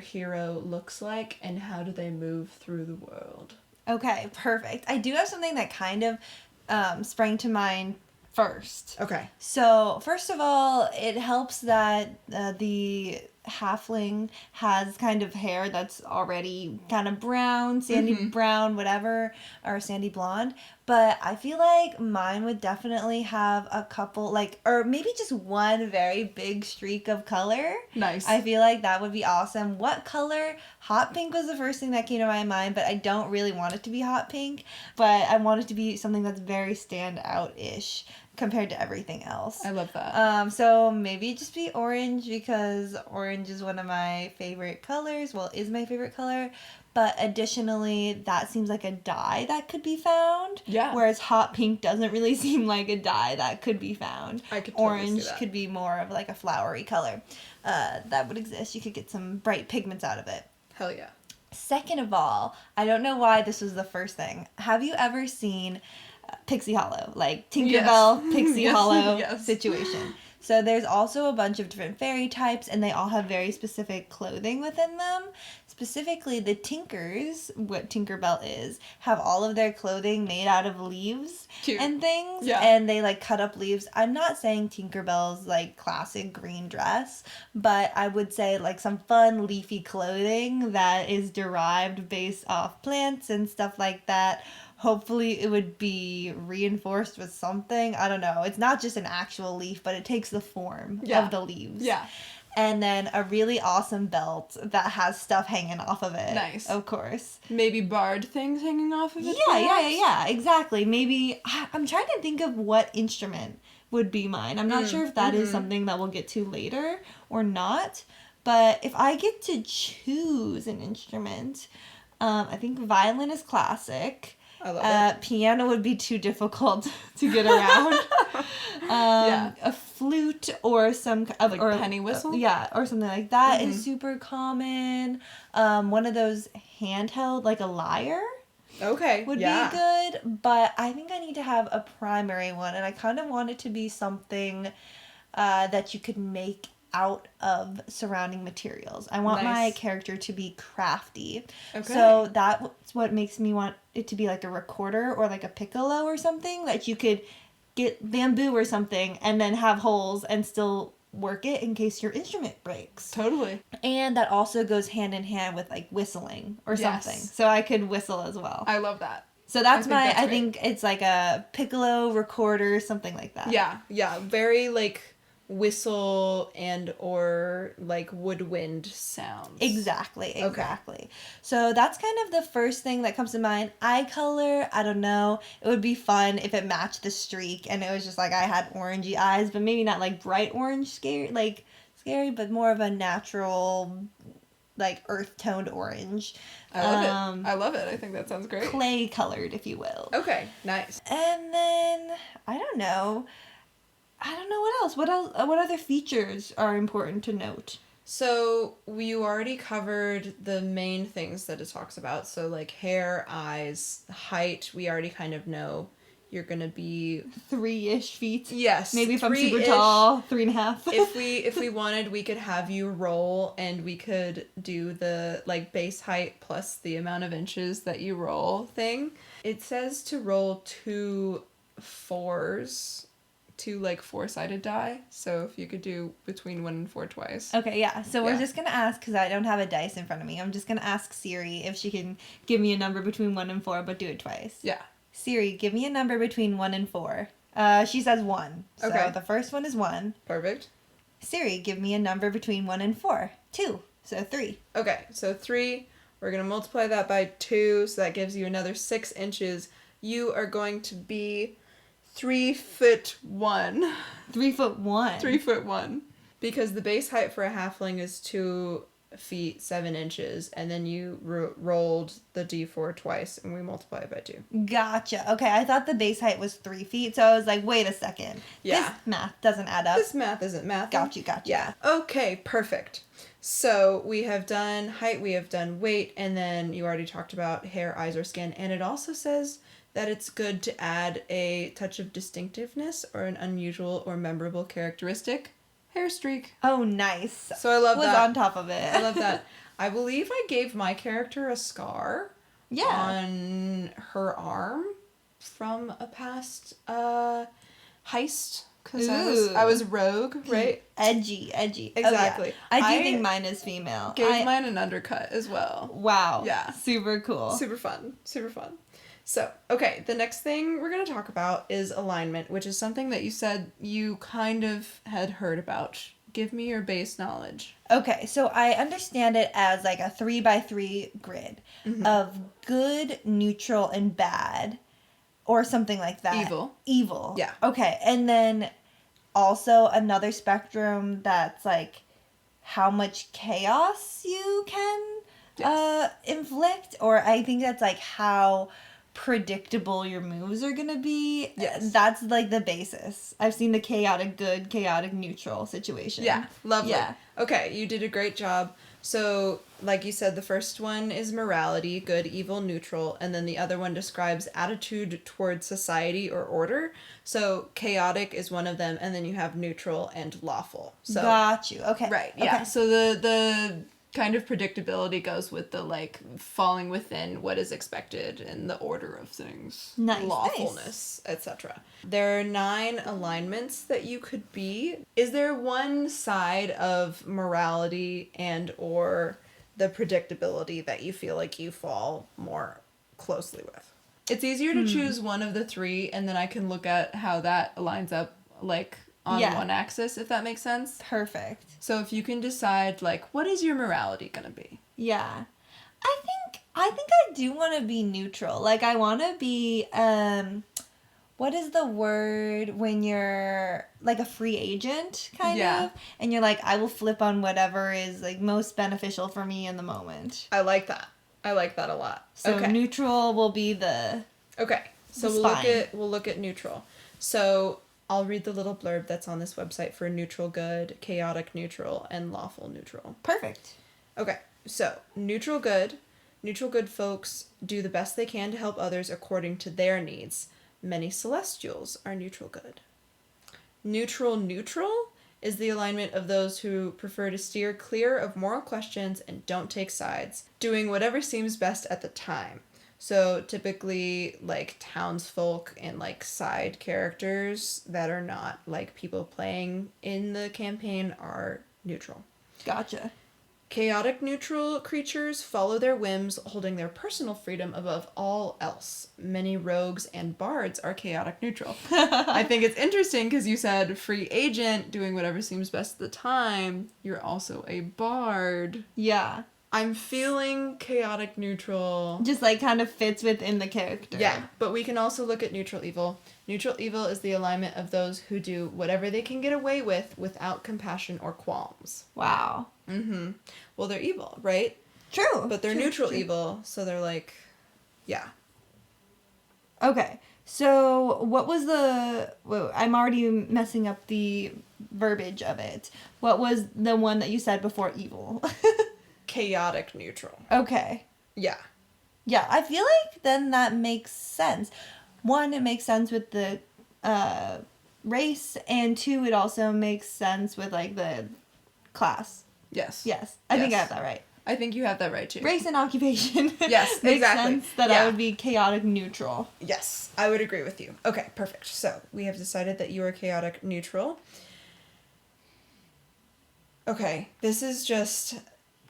B: hero looks like, and how do they move through the world.
A: Okay, perfect. I do have something that kind of sprang to mind first.
B: Okay.
A: So, first of all, it helps that the halfling has kind of hair that's already kind of brown, sandy brown, whatever, or sandy blonde. But I feel like mine would definitely have a couple, like, or maybe just one very big streak of color.
B: Nice.
A: I feel like that would be awesome. What color? Hot pink was the first thing that came to my mind, but I don't really want it to be hot pink. But I want it to be something that's very standout-ish compared to everything else.
B: I love that.
A: So maybe just be orange, because orange is one of my favorite colors. Well, is my favorite color. But additionally, that seems like a dye that could be found.
B: Yeah.
A: Whereas hot pink doesn't really seem like a dye that could be found.
B: I could totally
A: Orange
B: see that.
A: could be more of like a flowery color that would exist. You could get some bright pigments out of it.
B: Hell yeah.
A: Second of all, I don't know why this was the first thing. Have you ever seen Pixie Hollow? Like Tinkerbell, Pixie
B: Yes.
A: Hollow
B: Yes.
A: situation. So there's also a bunch of different fairy types, and they all have very specific clothing within them. Specifically, the Tinkers, what Tinkerbell is, have all of their clothing made out of leaves
B: Cute.
A: and things.
B: Yeah.
A: And they, like, cut up leaves. I'm not saying Tinkerbell's, like, classic green dress, but I would say, like, some fun leafy clothing that is derived based off plants and stuff like that. Hopefully it would be reinforced with something. I don't know. It's not just an actual leaf, but it takes the form of the leaves.
B: Yeah.
A: And then a really awesome belt that has stuff hanging off of it.
B: Nice.
A: Of course.
B: Maybe barred things hanging off of it.
A: Yeah, exactly. Maybe, I'm trying to think of what instrument would be mine. I'm not sure if that is something that we'll get to later or not. But if I get to choose an instrument, I think violin is classic.
B: I love it.
A: Piano would be too difficult to get around. A flute or some
B: Like penny whistle?
A: or something like that is super common. One of those handheld, like a lyre,
B: Okay.
A: would be good. But I think I need to have a primary one, and I kind of want it to be something that you could make out of surrounding materials. I want my character to be crafty.
B: Okay.
A: So that's what makes me want it to be like a recorder or like a piccolo or something that you could get bamboo or something and then have holes and still work it in case your instrument breaks.
B: Totally.
A: And that also goes hand in hand with like whistling or
B: Yes.
A: something. So I could whistle as well.
B: I love that.
A: So that's
B: I
A: I think it's like a piccolo recorder, something like that.
B: Yeah. Very like whistle and or like woodwind sounds.
A: Exactly. So that's kind of the first thing that comes to mind. Eye color, I don't know. It would be fun if it matched the streak and it was just like I had orangey eyes, but maybe not like bright orange scary, but more of a natural, like earth toned orange.
B: I love it. I think that sounds great.
A: Clay colored, if you will.
B: Okay, nice.
A: And then I don't know what else. What other features are important to note?
B: So you already covered the main things that it talks about. So like hair, eyes, height, we already kind of know you're gonna be
A: 3-ish feet.
B: yes.
A: Maybe if I'm super
B: 3-ish.
A: tall, 3.5.
B: if we wanted, we could have you roll and we could do the like base height plus the amount of inches that you roll thing. It says to roll 2 4s, 2 like 4-sided die. So if you could do between 1 and 4 twice.
A: Okay, yeah. So we're
B: Yeah.
A: just going to ask, because I don't have a dice in front of me, I'm just going to ask Siri if she can give me a number between 1 and 4, but do it twice.
B: Yeah.
A: Siri, give me a number between 1 and 4. She says 1. So
B: Okay.
A: the first one is 1.
B: Perfect.
A: Siri, give me a number between 1 and 4. 2. So 3.
B: Okay, so 3, we're going to multiply that by 2, so that gives you another 6 inches. You are going to be 3'1".
A: 3'1".
B: 3'1". Because the base height for a halfling is 2 feet 7 inches, and then you rolled the d4 twice, and we multiply it by 2.
A: Gotcha. Okay, I thought the base height was 3 feet, so I was like, wait a second.
B: Yeah.
A: This math doesn't add up.
B: This math isn't math.
A: Got you.
B: Yeah. Okay, perfect. So we have done height, we have done weight, and then you already talked about hair, eyes, or skin, and it also says that it's good to add a touch of distinctiveness or an unusual or memorable characteristic. Hair streak.
A: Oh, nice.
B: So I love
A: was
B: that.
A: on top of it.
B: I love that. I believe I gave my character a scar
A: Yeah.
B: on her arm from a past heist. Because I was rogue, right?
A: Edgy.
B: Exactly.
A: Oh, yeah. I do think mine is female.
B: Gave mine an undercut as well.
A: Wow.
B: Yeah.
A: Super cool.
B: Super fun. So, okay, the next thing we're going to talk about is alignment, which is something that you said you kind of had heard about. Give me your base knowledge.
A: Okay, so I understand it as like a 3x3 grid of good, neutral, and bad, or something like that. Evil.
B: Yeah.
A: Okay, and then also another spectrum that's like how much chaos you can inflict, or I think that's like how predictable your moves are gonna be.
B: Yes.
A: That's like the basis. I've seen the chaotic good, chaotic neutral situation.
B: Yeah, lovely.
A: Yeah.
B: Okay, you did a great job. So, like you said, the first one is morality, good, evil, neutral, and then the other one describes attitude towards society or order. So, chaotic is one of them, and then you have neutral and lawful. So,
A: Got you. Okay.
B: right, yeah.
A: Okay.
B: So the kind of predictability goes with the like falling within what is expected and the order of things,
A: Nice.
B: lawfulness, etc. There are 9 alignments that you could be. Is there one side of morality and or the predictability that you feel like you fall more closely with? It's easier to choose one of the 3, and then I can look at how that lines up like on one axis, if that makes sense.
A: Perfect.
B: So if you can decide, like, what is your morality gonna be?
A: Yeah. I think I do want to be neutral. Like I want to be what is the word when you're like a free agent kind of, and you're like, I will flip on whatever is like most beneficial for me in the moment.
B: I like that. I like that a lot.
A: So
B: okay.
A: Neutral will be the
B: Okay. So we'll look at neutral. So I'll read the little blurb that's on this website for neutral good, chaotic neutral, and lawful neutral.
A: Perfect.
B: Okay. So neutral good folks do the best they can to help others according to their needs. Many celestials are neutral good. Neutral is the alignment of those who prefer to steer clear of moral questions and don't take sides, doing whatever seems best at the time. So typically like townsfolk and like side characters that are not like people playing in the campaign are neutral.
A: Gotcha.
B: Chaotic neutral creatures follow their whims, holding their personal freedom above all else. Many rogues and bards are chaotic neutral. I think it's interesting because you said free agent, doing whatever seems best at the time. You're also a bard.
A: Yeah.
B: I'm feeling chaotic neutral.
A: Just like kind of fits within the character.
B: Yeah, but we can also look at neutral evil. Neutral evil is the alignment of those who do whatever they can get away with without compassion or qualms.
A: Wow.
B: Mm-hmm. Well, they're evil, right?
A: True.
B: But they're neutral evil, so they're like, yeah.
A: Okay. So what was I'm already messing up the verbiage of it. What was the one that you said before evil?
B: Chaotic neutral.
A: Okay.
B: Yeah.
A: Yeah, I feel like then that makes sense. One, it makes sense with the race, and two, it also makes sense with like the class.
B: Yes.
A: Yes, I think I have that right.
B: I think you have that right too.
A: Race and occupation.
B: Yes,
A: makes
B: exactly.
A: sense that I would be chaotic neutral.
B: Yes, I would agree with you. Okay, perfect. So we have decided that you are chaotic neutral. Okay, this is just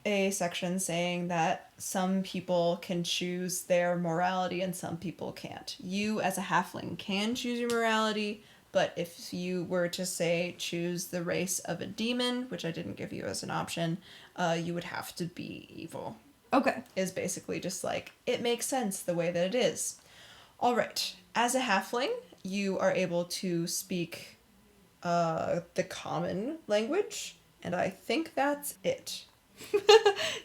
B: a section saying that some people can choose their morality and some people can't. You, as a halfling, can choose your morality, but if you were to say choose the race of a demon, which I didn't give you as an option, you would have to be evil.
A: Okay.
B: Is basically just like, it makes sense the way that it is. All right, as a halfling, you are able to speak the common language, and I think that's it.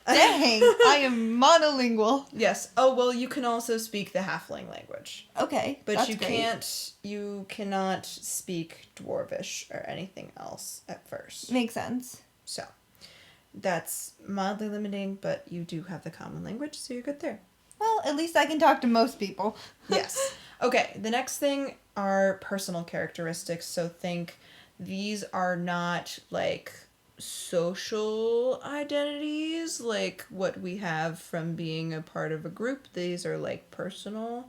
A: Dang, I am monolingual.
B: Yes. Oh, well, you can also speak the halfling language.
A: Okay,
B: But
A: that's
B: you
A: great.
B: you cannot speak Dwarvish or anything else at first.
A: Makes sense.
B: So, that's mildly limiting, but you do have the common language, so you're good there.
A: Well, at least I can talk to most people.
B: Yes. Okay, the next thing are personal characteristics. So think these are not like social identities like what we have from being a part of a group. These are like personal,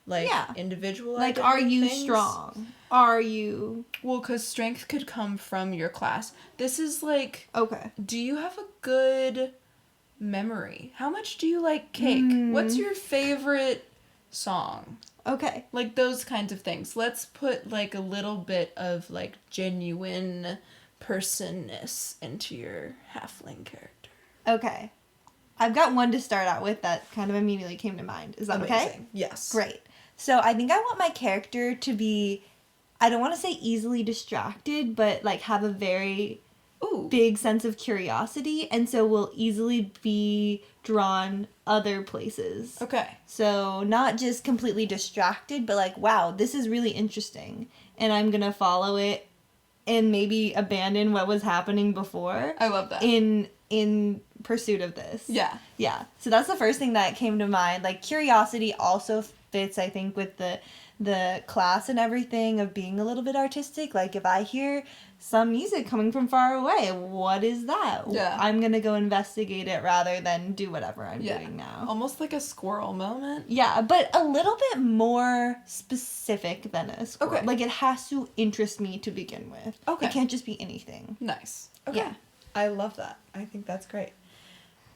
B: like individual
A: like
B: identity
A: are you
B: things.
A: strong? Are you
B: Well, because strength could come from your class. This is like,
A: okay?
B: do you have a good memory? How much do you like cake? What's your favorite song?
A: Okay.
B: Like those kinds of things. Let's put like a little bit of like genuine personness into your halfling character.
A: Okay. I've got one to start out with that kind of immediately came to mind. Is that
B: Amazing.
A: okay?
B: Yes.
A: Great. So I think I want my character to be, I don't want to say easily distracted, but like have a very big sense of curiosity, and so will easily be drawn other places.
B: Okay.
A: So not just completely distracted, but like, wow, this is really interesting, and I'm gonna follow it and maybe abandon what was happening before.
B: I love that.
A: In pursuit of this.
B: Yeah.
A: Yeah. So that's the first thing that came to mind. Like curiosity also fits, I think, with the class and everything of being a little bit artistic. Like if I hear some music coming from far away, what is that?
B: Yeah.
A: I'm going to go investigate it rather than do whatever I'm doing now.
B: Almost like a squirrel moment.
A: Yeah, but a little bit more specific than a squirrel.
B: Okay.
A: Like it has to interest me to begin with.
B: Okay.
A: It can't just be anything.
B: Nice. Okay.
A: Yeah.
B: I love that. I think that's great.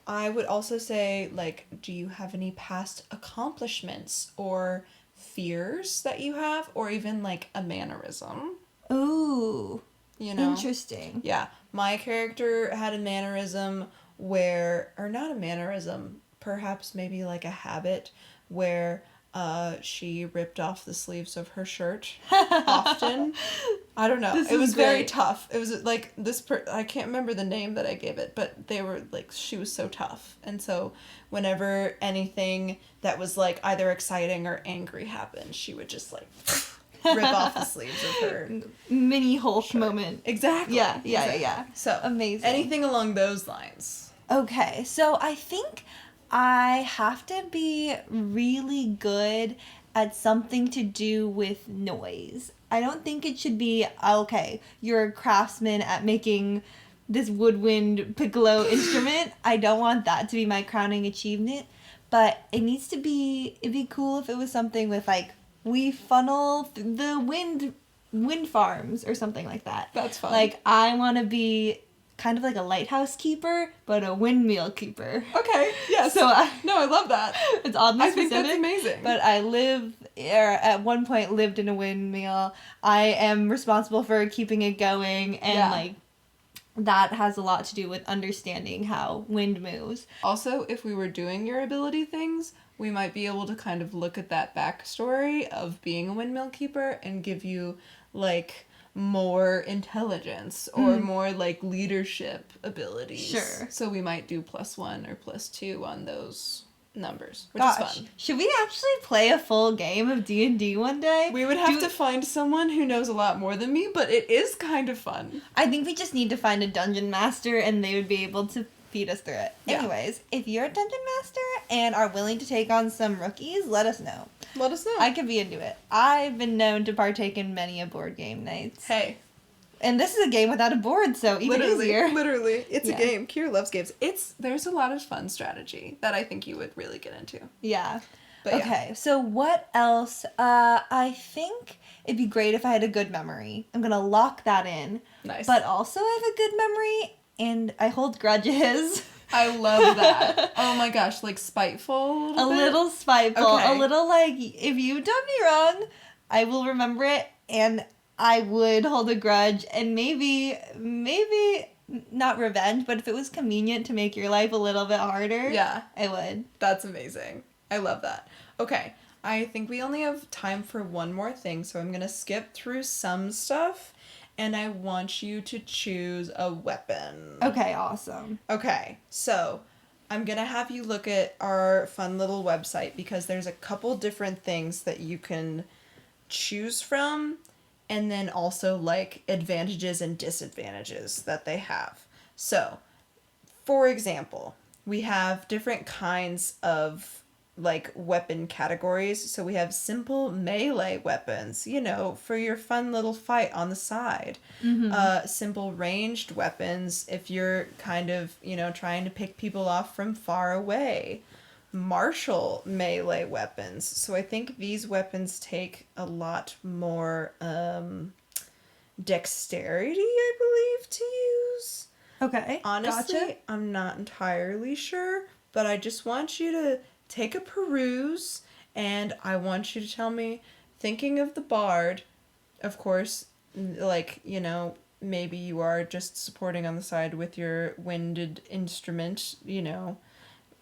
B: I would also say, like, do you have any past accomplishments or fears that you have, or even like a mannerism?
A: Ooh.
B: You know?
A: Interesting.
B: Yeah. My character had a mannerism where, or not a mannerism, perhaps maybe like a habit where she ripped off the sleeves of her shirt often. I don't know. It was very tough. It was like I can't remember the name that I gave it, but they were like, she was so tough. And so whenever anything that was like either exciting or angry happened, she would just like rip off the sleeves of her
A: mini Hulk
B: shirt.
A: moment.
B: Exactly.
A: Yeah.
B: So
A: amazing.
B: Anything along those lines.
A: Okay, so I think I have to be really good at something to do with noise. I don't think it should be, okay, you're a craftsman at making this woodwind piccolo instrument. I don't want that to be my crowning achievement, but it'd be cool if it was something with like, we funnel the wind farms or something like that.
B: That's fun.
A: Like, I want to be kind of like a lighthouse keeper, but a windmill keeper.
B: Okay, yes.
A: So
B: I love that.
A: It's oddly specific.
B: I think that's amazing.
A: But at one point lived in a windmill. I am responsible for keeping it going, and like that has a lot to do with understanding how wind moves.
B: Also, if we were doing your ability things, we might be able to kind of look at that backstory of being a windmill keeper and give you like more intelligence or more like leadership abilities.
A: Sure.
B: So we might do +1 or +2 on those numbers, which is fun.
A: Should we actually play a full game of D&D one day?
B: We would have to find someone who knows a lot more than me, but it is kind of fun.
A: I think we just need to find a dungeon master and they would be able to feed us through it. Yeah. Anyways, if you're a dungeon master and are willing to take on some rookies, let us know.
B: Let us know.
A: I could be into it. I've been known to partake in many a board game nights.
B: Hey.
A: And this is a game without a board, so even easier.
B: Literally. It's a game. Kiera loves games. There's a lot of fun strategy that I think you would really get into.
A: Yeah. But okay, so what else? I think it'd be great if I had a good memory. I'm going to lock that in.
B: Nice.
A: But also I have a good memory, and I hold grudges.
B: I love that. Oh my gosh, like spiteful?
A: A little spiteful. Okay. A little like, if you've done me wrong, I will remember it, and I would hold a grudge, and maybe not revenge, but if it was convenient to make your life a little bit harder, I would.
B: That's amazing. I love that. Okay, I think we only have time for one more thing, so I'm going to skip through some stuff, and I want you to choose a weapon.
A: Okay, awesome.
B: Okay, so I'm going to have you look at our fun little website, because there's a couple different things that you can choose from, and then also, like, advantages and disadvantages that they have. So, for example, we have different kinds of, like, weapon categories. So we have simple melee weapons, for your fun little fight on the side. Mm-hmm. Simple ranged weapons if you're kind of, trying to pick people off from far away. Martial melee weapons. So I think these weapons take a lot more dexterity, I believe, to use.
A: Okay.
B: Honestly,
A: gotcha.
B: I'm not entirely sure, but I just want you to take a peruse, and I want you to tell me, thinking of the bard, of course, like, maybe you are just supporting on the side with your winded instrument,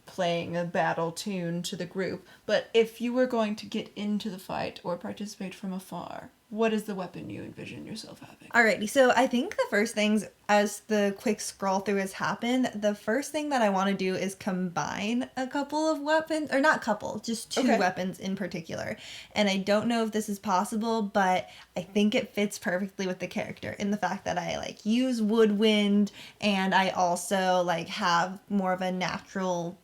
B: playing a battle tune to the group. But if you were going to get into the fight or participate from afar, what is the weapon you envision yourself having?
A: Alrighty, so I think the first things, as the quick scroll through has happened, the first thing that I want to do is combine a couple of weapons, or not couple, just two weapons in particular. And I don't know if this is possible, but I think it fits perfectly with the character in the fact that I, use woodwind, and I also, have more of a natural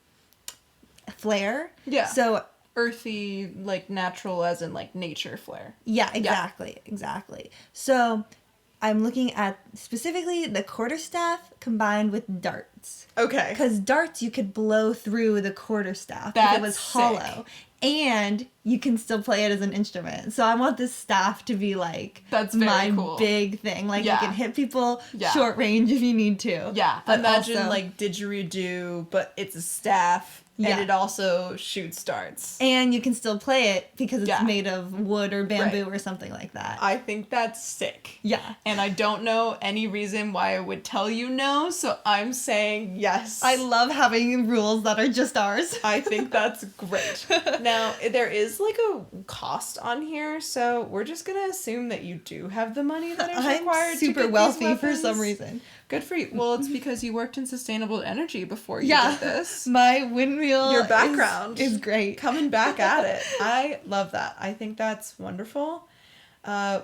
A: flair.
B: Yeah.
A: So
B: earthy, natural, as in nature flair.
A: Yeah, exactly. So I'm looking at specifically the quarterstaff combined with darts. Okay. Because darts you could blow through the quarterstaff if it was hollow. And you can still play it as an instrument. So I want this staff to be that's my big thing. You can hit people short range if you need to.
B: Yeah. But imagine also, didgeridoo, but it's a staff. And it also shoots darts.
A: And you can still play it because it's made of wood or bamboo or something like that.
B: I think that's sick. Yeah. And I don't know any reason why I would tell you no, so I'm saying yes.
A: I love having rules that are just ours.
B: I think that's great. Now, there is a cost on here, so we're just going to assume that you do have the money that is required to get
A: super wealthy for some reason.
B: Good for you. Well, it's because you worked in sustainable energy before you did this.
A: My windmill
B: Your background
A: is great.
B: Coming back at it. I love that. I think that's wonderful.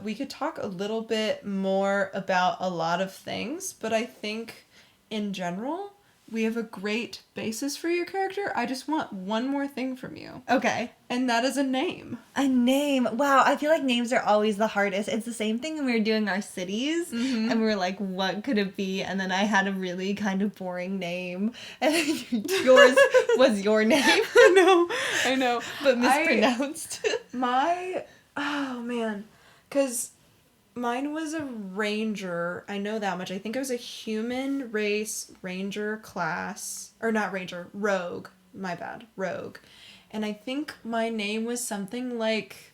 B: We could talk a little bit more about a lot of things, but I think in general, we have a great basis for your character. I just want one more thing from you.
A: Okay.
B: And that is a name.
A: A name. Wow, I feel like names are always the hardest. It's the same thing when we were doing our cities, and we were like, what could it be? And then I had a really kind of boring name, and yours was your name.
B: I know.
A: But mispronounced.
B: Oh, man. Because mine was a ranger. I know that much. I think it was a human race ranger class. Or not ranger, rogue. My bad. Rogue. And I think my name was something like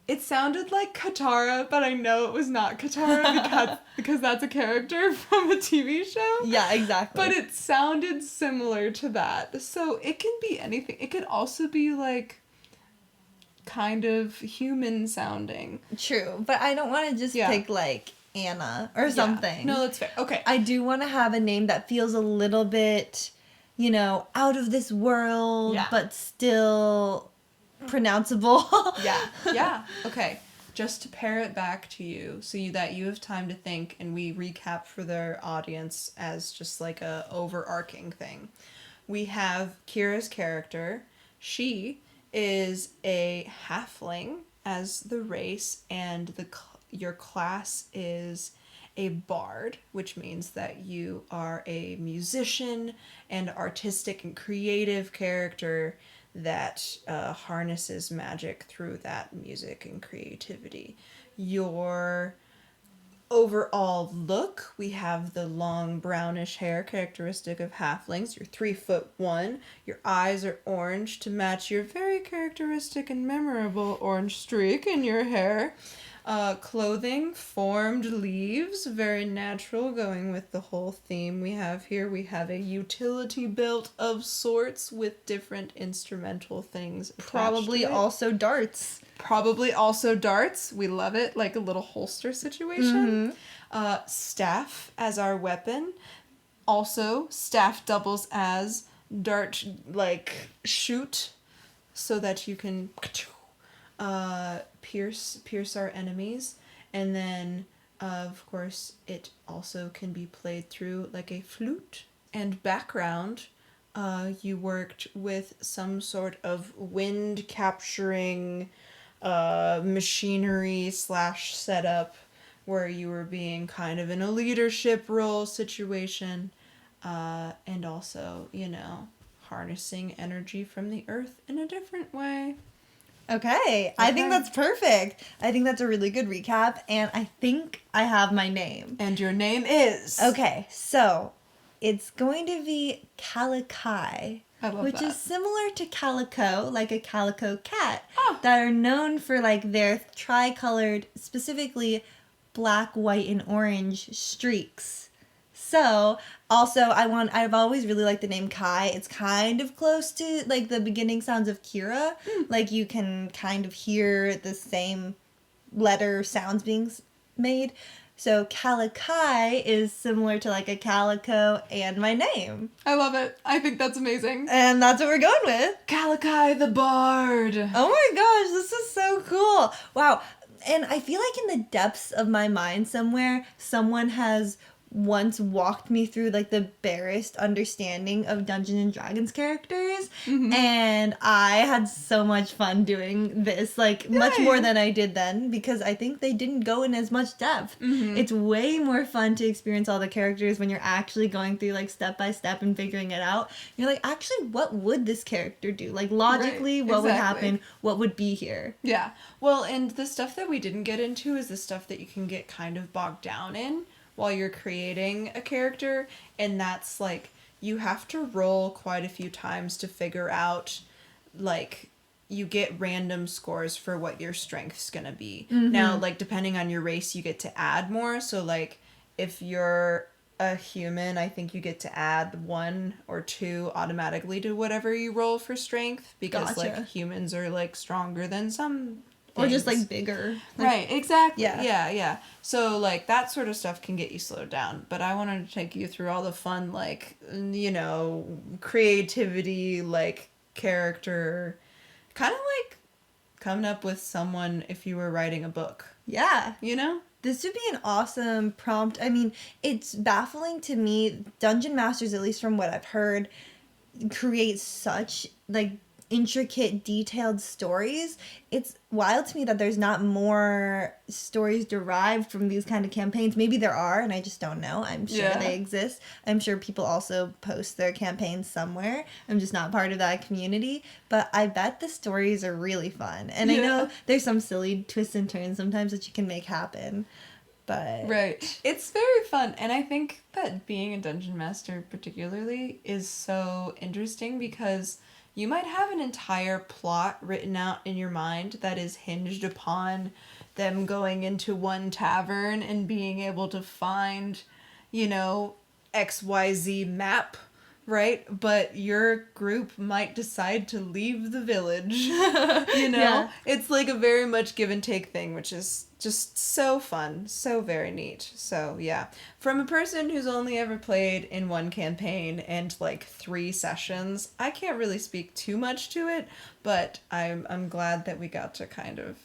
B: It sounded like Katara, but I know it was not Katara because that's a character from a TV show.
A: Yeah, exactly.
B: But it sounded similar to that. So it can be anything. It could also be kind of human sounding.
A: True, but I don't want to just pick Anna or something.
B: No, that's fair. Okay.
A: I do want to have a name that feels a little bit, you know, out of this world, but still pronounceable.
B: Yeah. Okay. Just to pare it back to you that you have time to think and we recap for the audience as just like a overarching thing. We have Kiera's character. She is a halfling as the race, and your class is a bard, which means that you are a musician and artistic and creative character that harnesses magic through that music and creativity. Your overall look, we have the long brownish hair characteristic of halflings. You're 3'1". Your eyes are orange to match your very characteristic and memorable orange streak in your hair. Clothing, formed leaves, very natural, going with the whole theme we have here. We have a utility belt of sorts with different instrumental things attached
A: Probably
B: to it.
A: also darts.
B: Probably also darts. We love it, like a little holster situation. Staff as our weapon. Also, staff doubles as dart, like, shoot, so that you can pierce our enemies. And then, of course, it also can be played through like a flute. And background, you worked with some sort of wind capturing machinery / setup where you were being kind of in a leadership role situation, and also, you know, harnessing energy from the earth in a different way.
A: Okay, I think that's perfect. I think that's a really good recap, and I think I have my name.
B: And your name is?
A: Okay, so it's going to be Calikai. Which is similar to calico, like a calico cat, that are known for like their tricolored, specifically black, white, and orange streaks. So, also, I've always really liked the name Kai. It's kind of close to like the beginning sounds of Kiera. Like you can kind of hear the same letter sounds being made. So Calikai is similar to like a calico and my name.
B: I love it. I think that's amazing.
A: And that's what we're going with.
B: Calikai the Bard.
A: Oh my gosh, this is so cool. Wow. And I feel like in the depths of my mind somewhere, someone has once walked me through like the barest understanding of Dungeons and Dragons characters, and I had so much fun doing this, like much more than I did then, because I think they didn't go in as much depth. It's way more fun to experience all the characters when you're actually going through like step by step and figuring it out. You're like, actually, what would this character do? Like logically, what would happen? What would be here?
B: Yeah. Well, and the stuff that we didn't get into is the stuff that you can get kind of bogged down in while you're creating a character, and that's like you have to roll quite a few times to figure out, like, you get random scores for what your strength's gonna be. Now, like, depending on your race, you get to add more. So like if you're a human, I think you get to add 1 or 2 automatically to whatever you roll for strength, because like humans are like stronger than some things.
A: Or just like bigger.
B: Right, exactly.
A: Yeah.
B: Yeah. So like that sort of stuff can get you slowed down. But I wanted to take you through all the fun, like, you know, creativity, like character, kind of like coming up with someone if you were writing a book.
A: Yeah.
B: You know?
A: This would be an awesome prompt. I mean, it's baffling to me. Dungeon Masters, at least from what I've heard, create such like intricate, detailed stories. It's wild to me that there's not more stories derived from these kind of campaigns. Maybe there are, and I just don't know. I'm sure they exist. I'm sure people also post their campaigns somewhere. I'm just not part of that community. But I bet the stories are really fun. And I know there's some silly twists and turns sometimes that you can make happen. But
B: right. It's very fun. And I think that being a dungeon master particularly is so interesting, because you might have an entire plot written out in your mind that is hinged upon them going into one tavern and being able to find, you know, XYZ map right? But your group might decide to leave the village. You know?
A: Yeah.
B: It's like a very much give and take thing, which is just so fun, so very neat. So, yeah. From a person who's only ever played in one campaign and like 3 sessions, I can't really speak too much to it, but I'm glad that we got to kind of,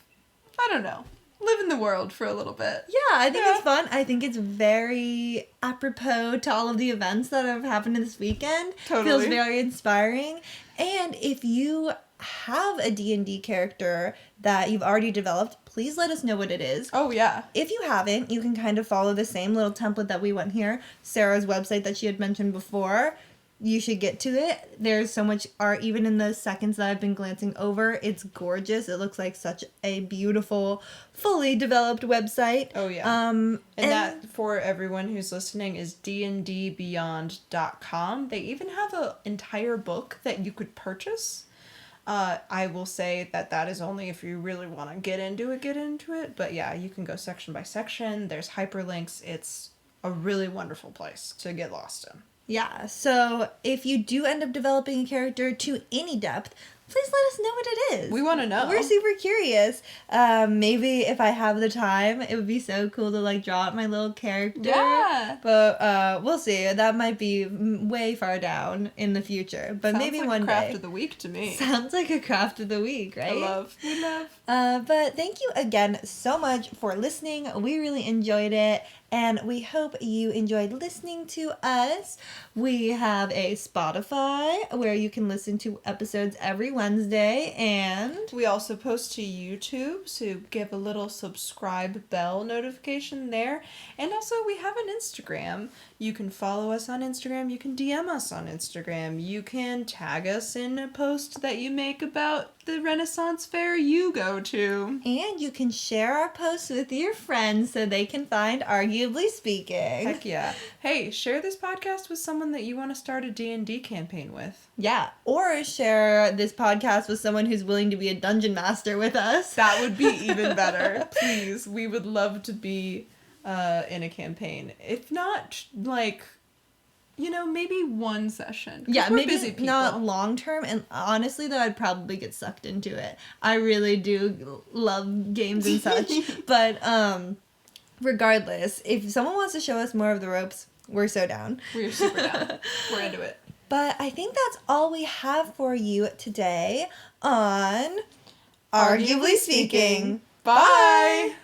B: I don't know, live in the world for a little bit.
A: Yeah, I think
B: Yeah.
A: it's fun. I think it's very apropos to all of the events that have happened this weekend.
B: Totally.
A: Feels very inspiring. And if you have a D&D character that you've already developed, please let us know what it is.
B: Oh, yeah.
A: If you haven't, you can kind of follow the same little template that we went here, Sarah's website that she had mentioned before. You should get to it. There's so much art, even in the seconds that I've been glancing over. It's gorgeous. It looks like such a beautiful, fully developed website.
B: Oh, yeah.
A: And
B: that, for everyone who's listening, is dndbeyond.com. They even have an entire book that you could purchase. I will say that is only if you really want to get into it. But yeah, you can go section by section. There's hyperlinks. It's a really wonderful place to get lost in.
A: Yeah, so if you do end up developing a character to any depth, please let us know what it is.
B: We want to know.
A: We're super curious. Maybe if I have the time, it would be so cool to like draw out my little character.
B: Yeah.
A: But we'll see. That might be way far down in the future. But
B: Sounds
A: maybe
B: like
A: one
B: a craft
A: day.
B: of the week to me.
A: Sounds like a craft of the week, right?
B: We love.
A: But thank you again so much for listening. We really enjoyed it. And we hope you enjoyed listening to us. We have a Spotify where you can listen to episodes every Wednesday. And
B: we also post to YouTube, so give a little subscribe bell notification there. And also we have an Instagram. You can follow us on Instagram. You can DM us on Instagram. You can tag us in a post that you make about the Renaissance fair you go to.
A: And you can share our posts with your friends so they can find Arguably Speaking.
B: Heck yeah. Hey, share this podcast with someone that you want to start a D&D campaign with.
A: Yeah, or share this podcast with someone who's willing to be a dungeon master with us.
B: That would be even better. Please, we would love to be in a campaign. If not, like, you know, maybe one session.
A: Yeah,
B: we're
A: maybe
B: busy people.
A: not long term. And honestly, though, I'd probably get sucked into it. I really do love games and such. But regardless, if someone wants to show us more of the ropes, we're so down.
B: We're super down. We're into it.
A: But I think that's all we have for you today on
B: Arguably Speaking. Bye!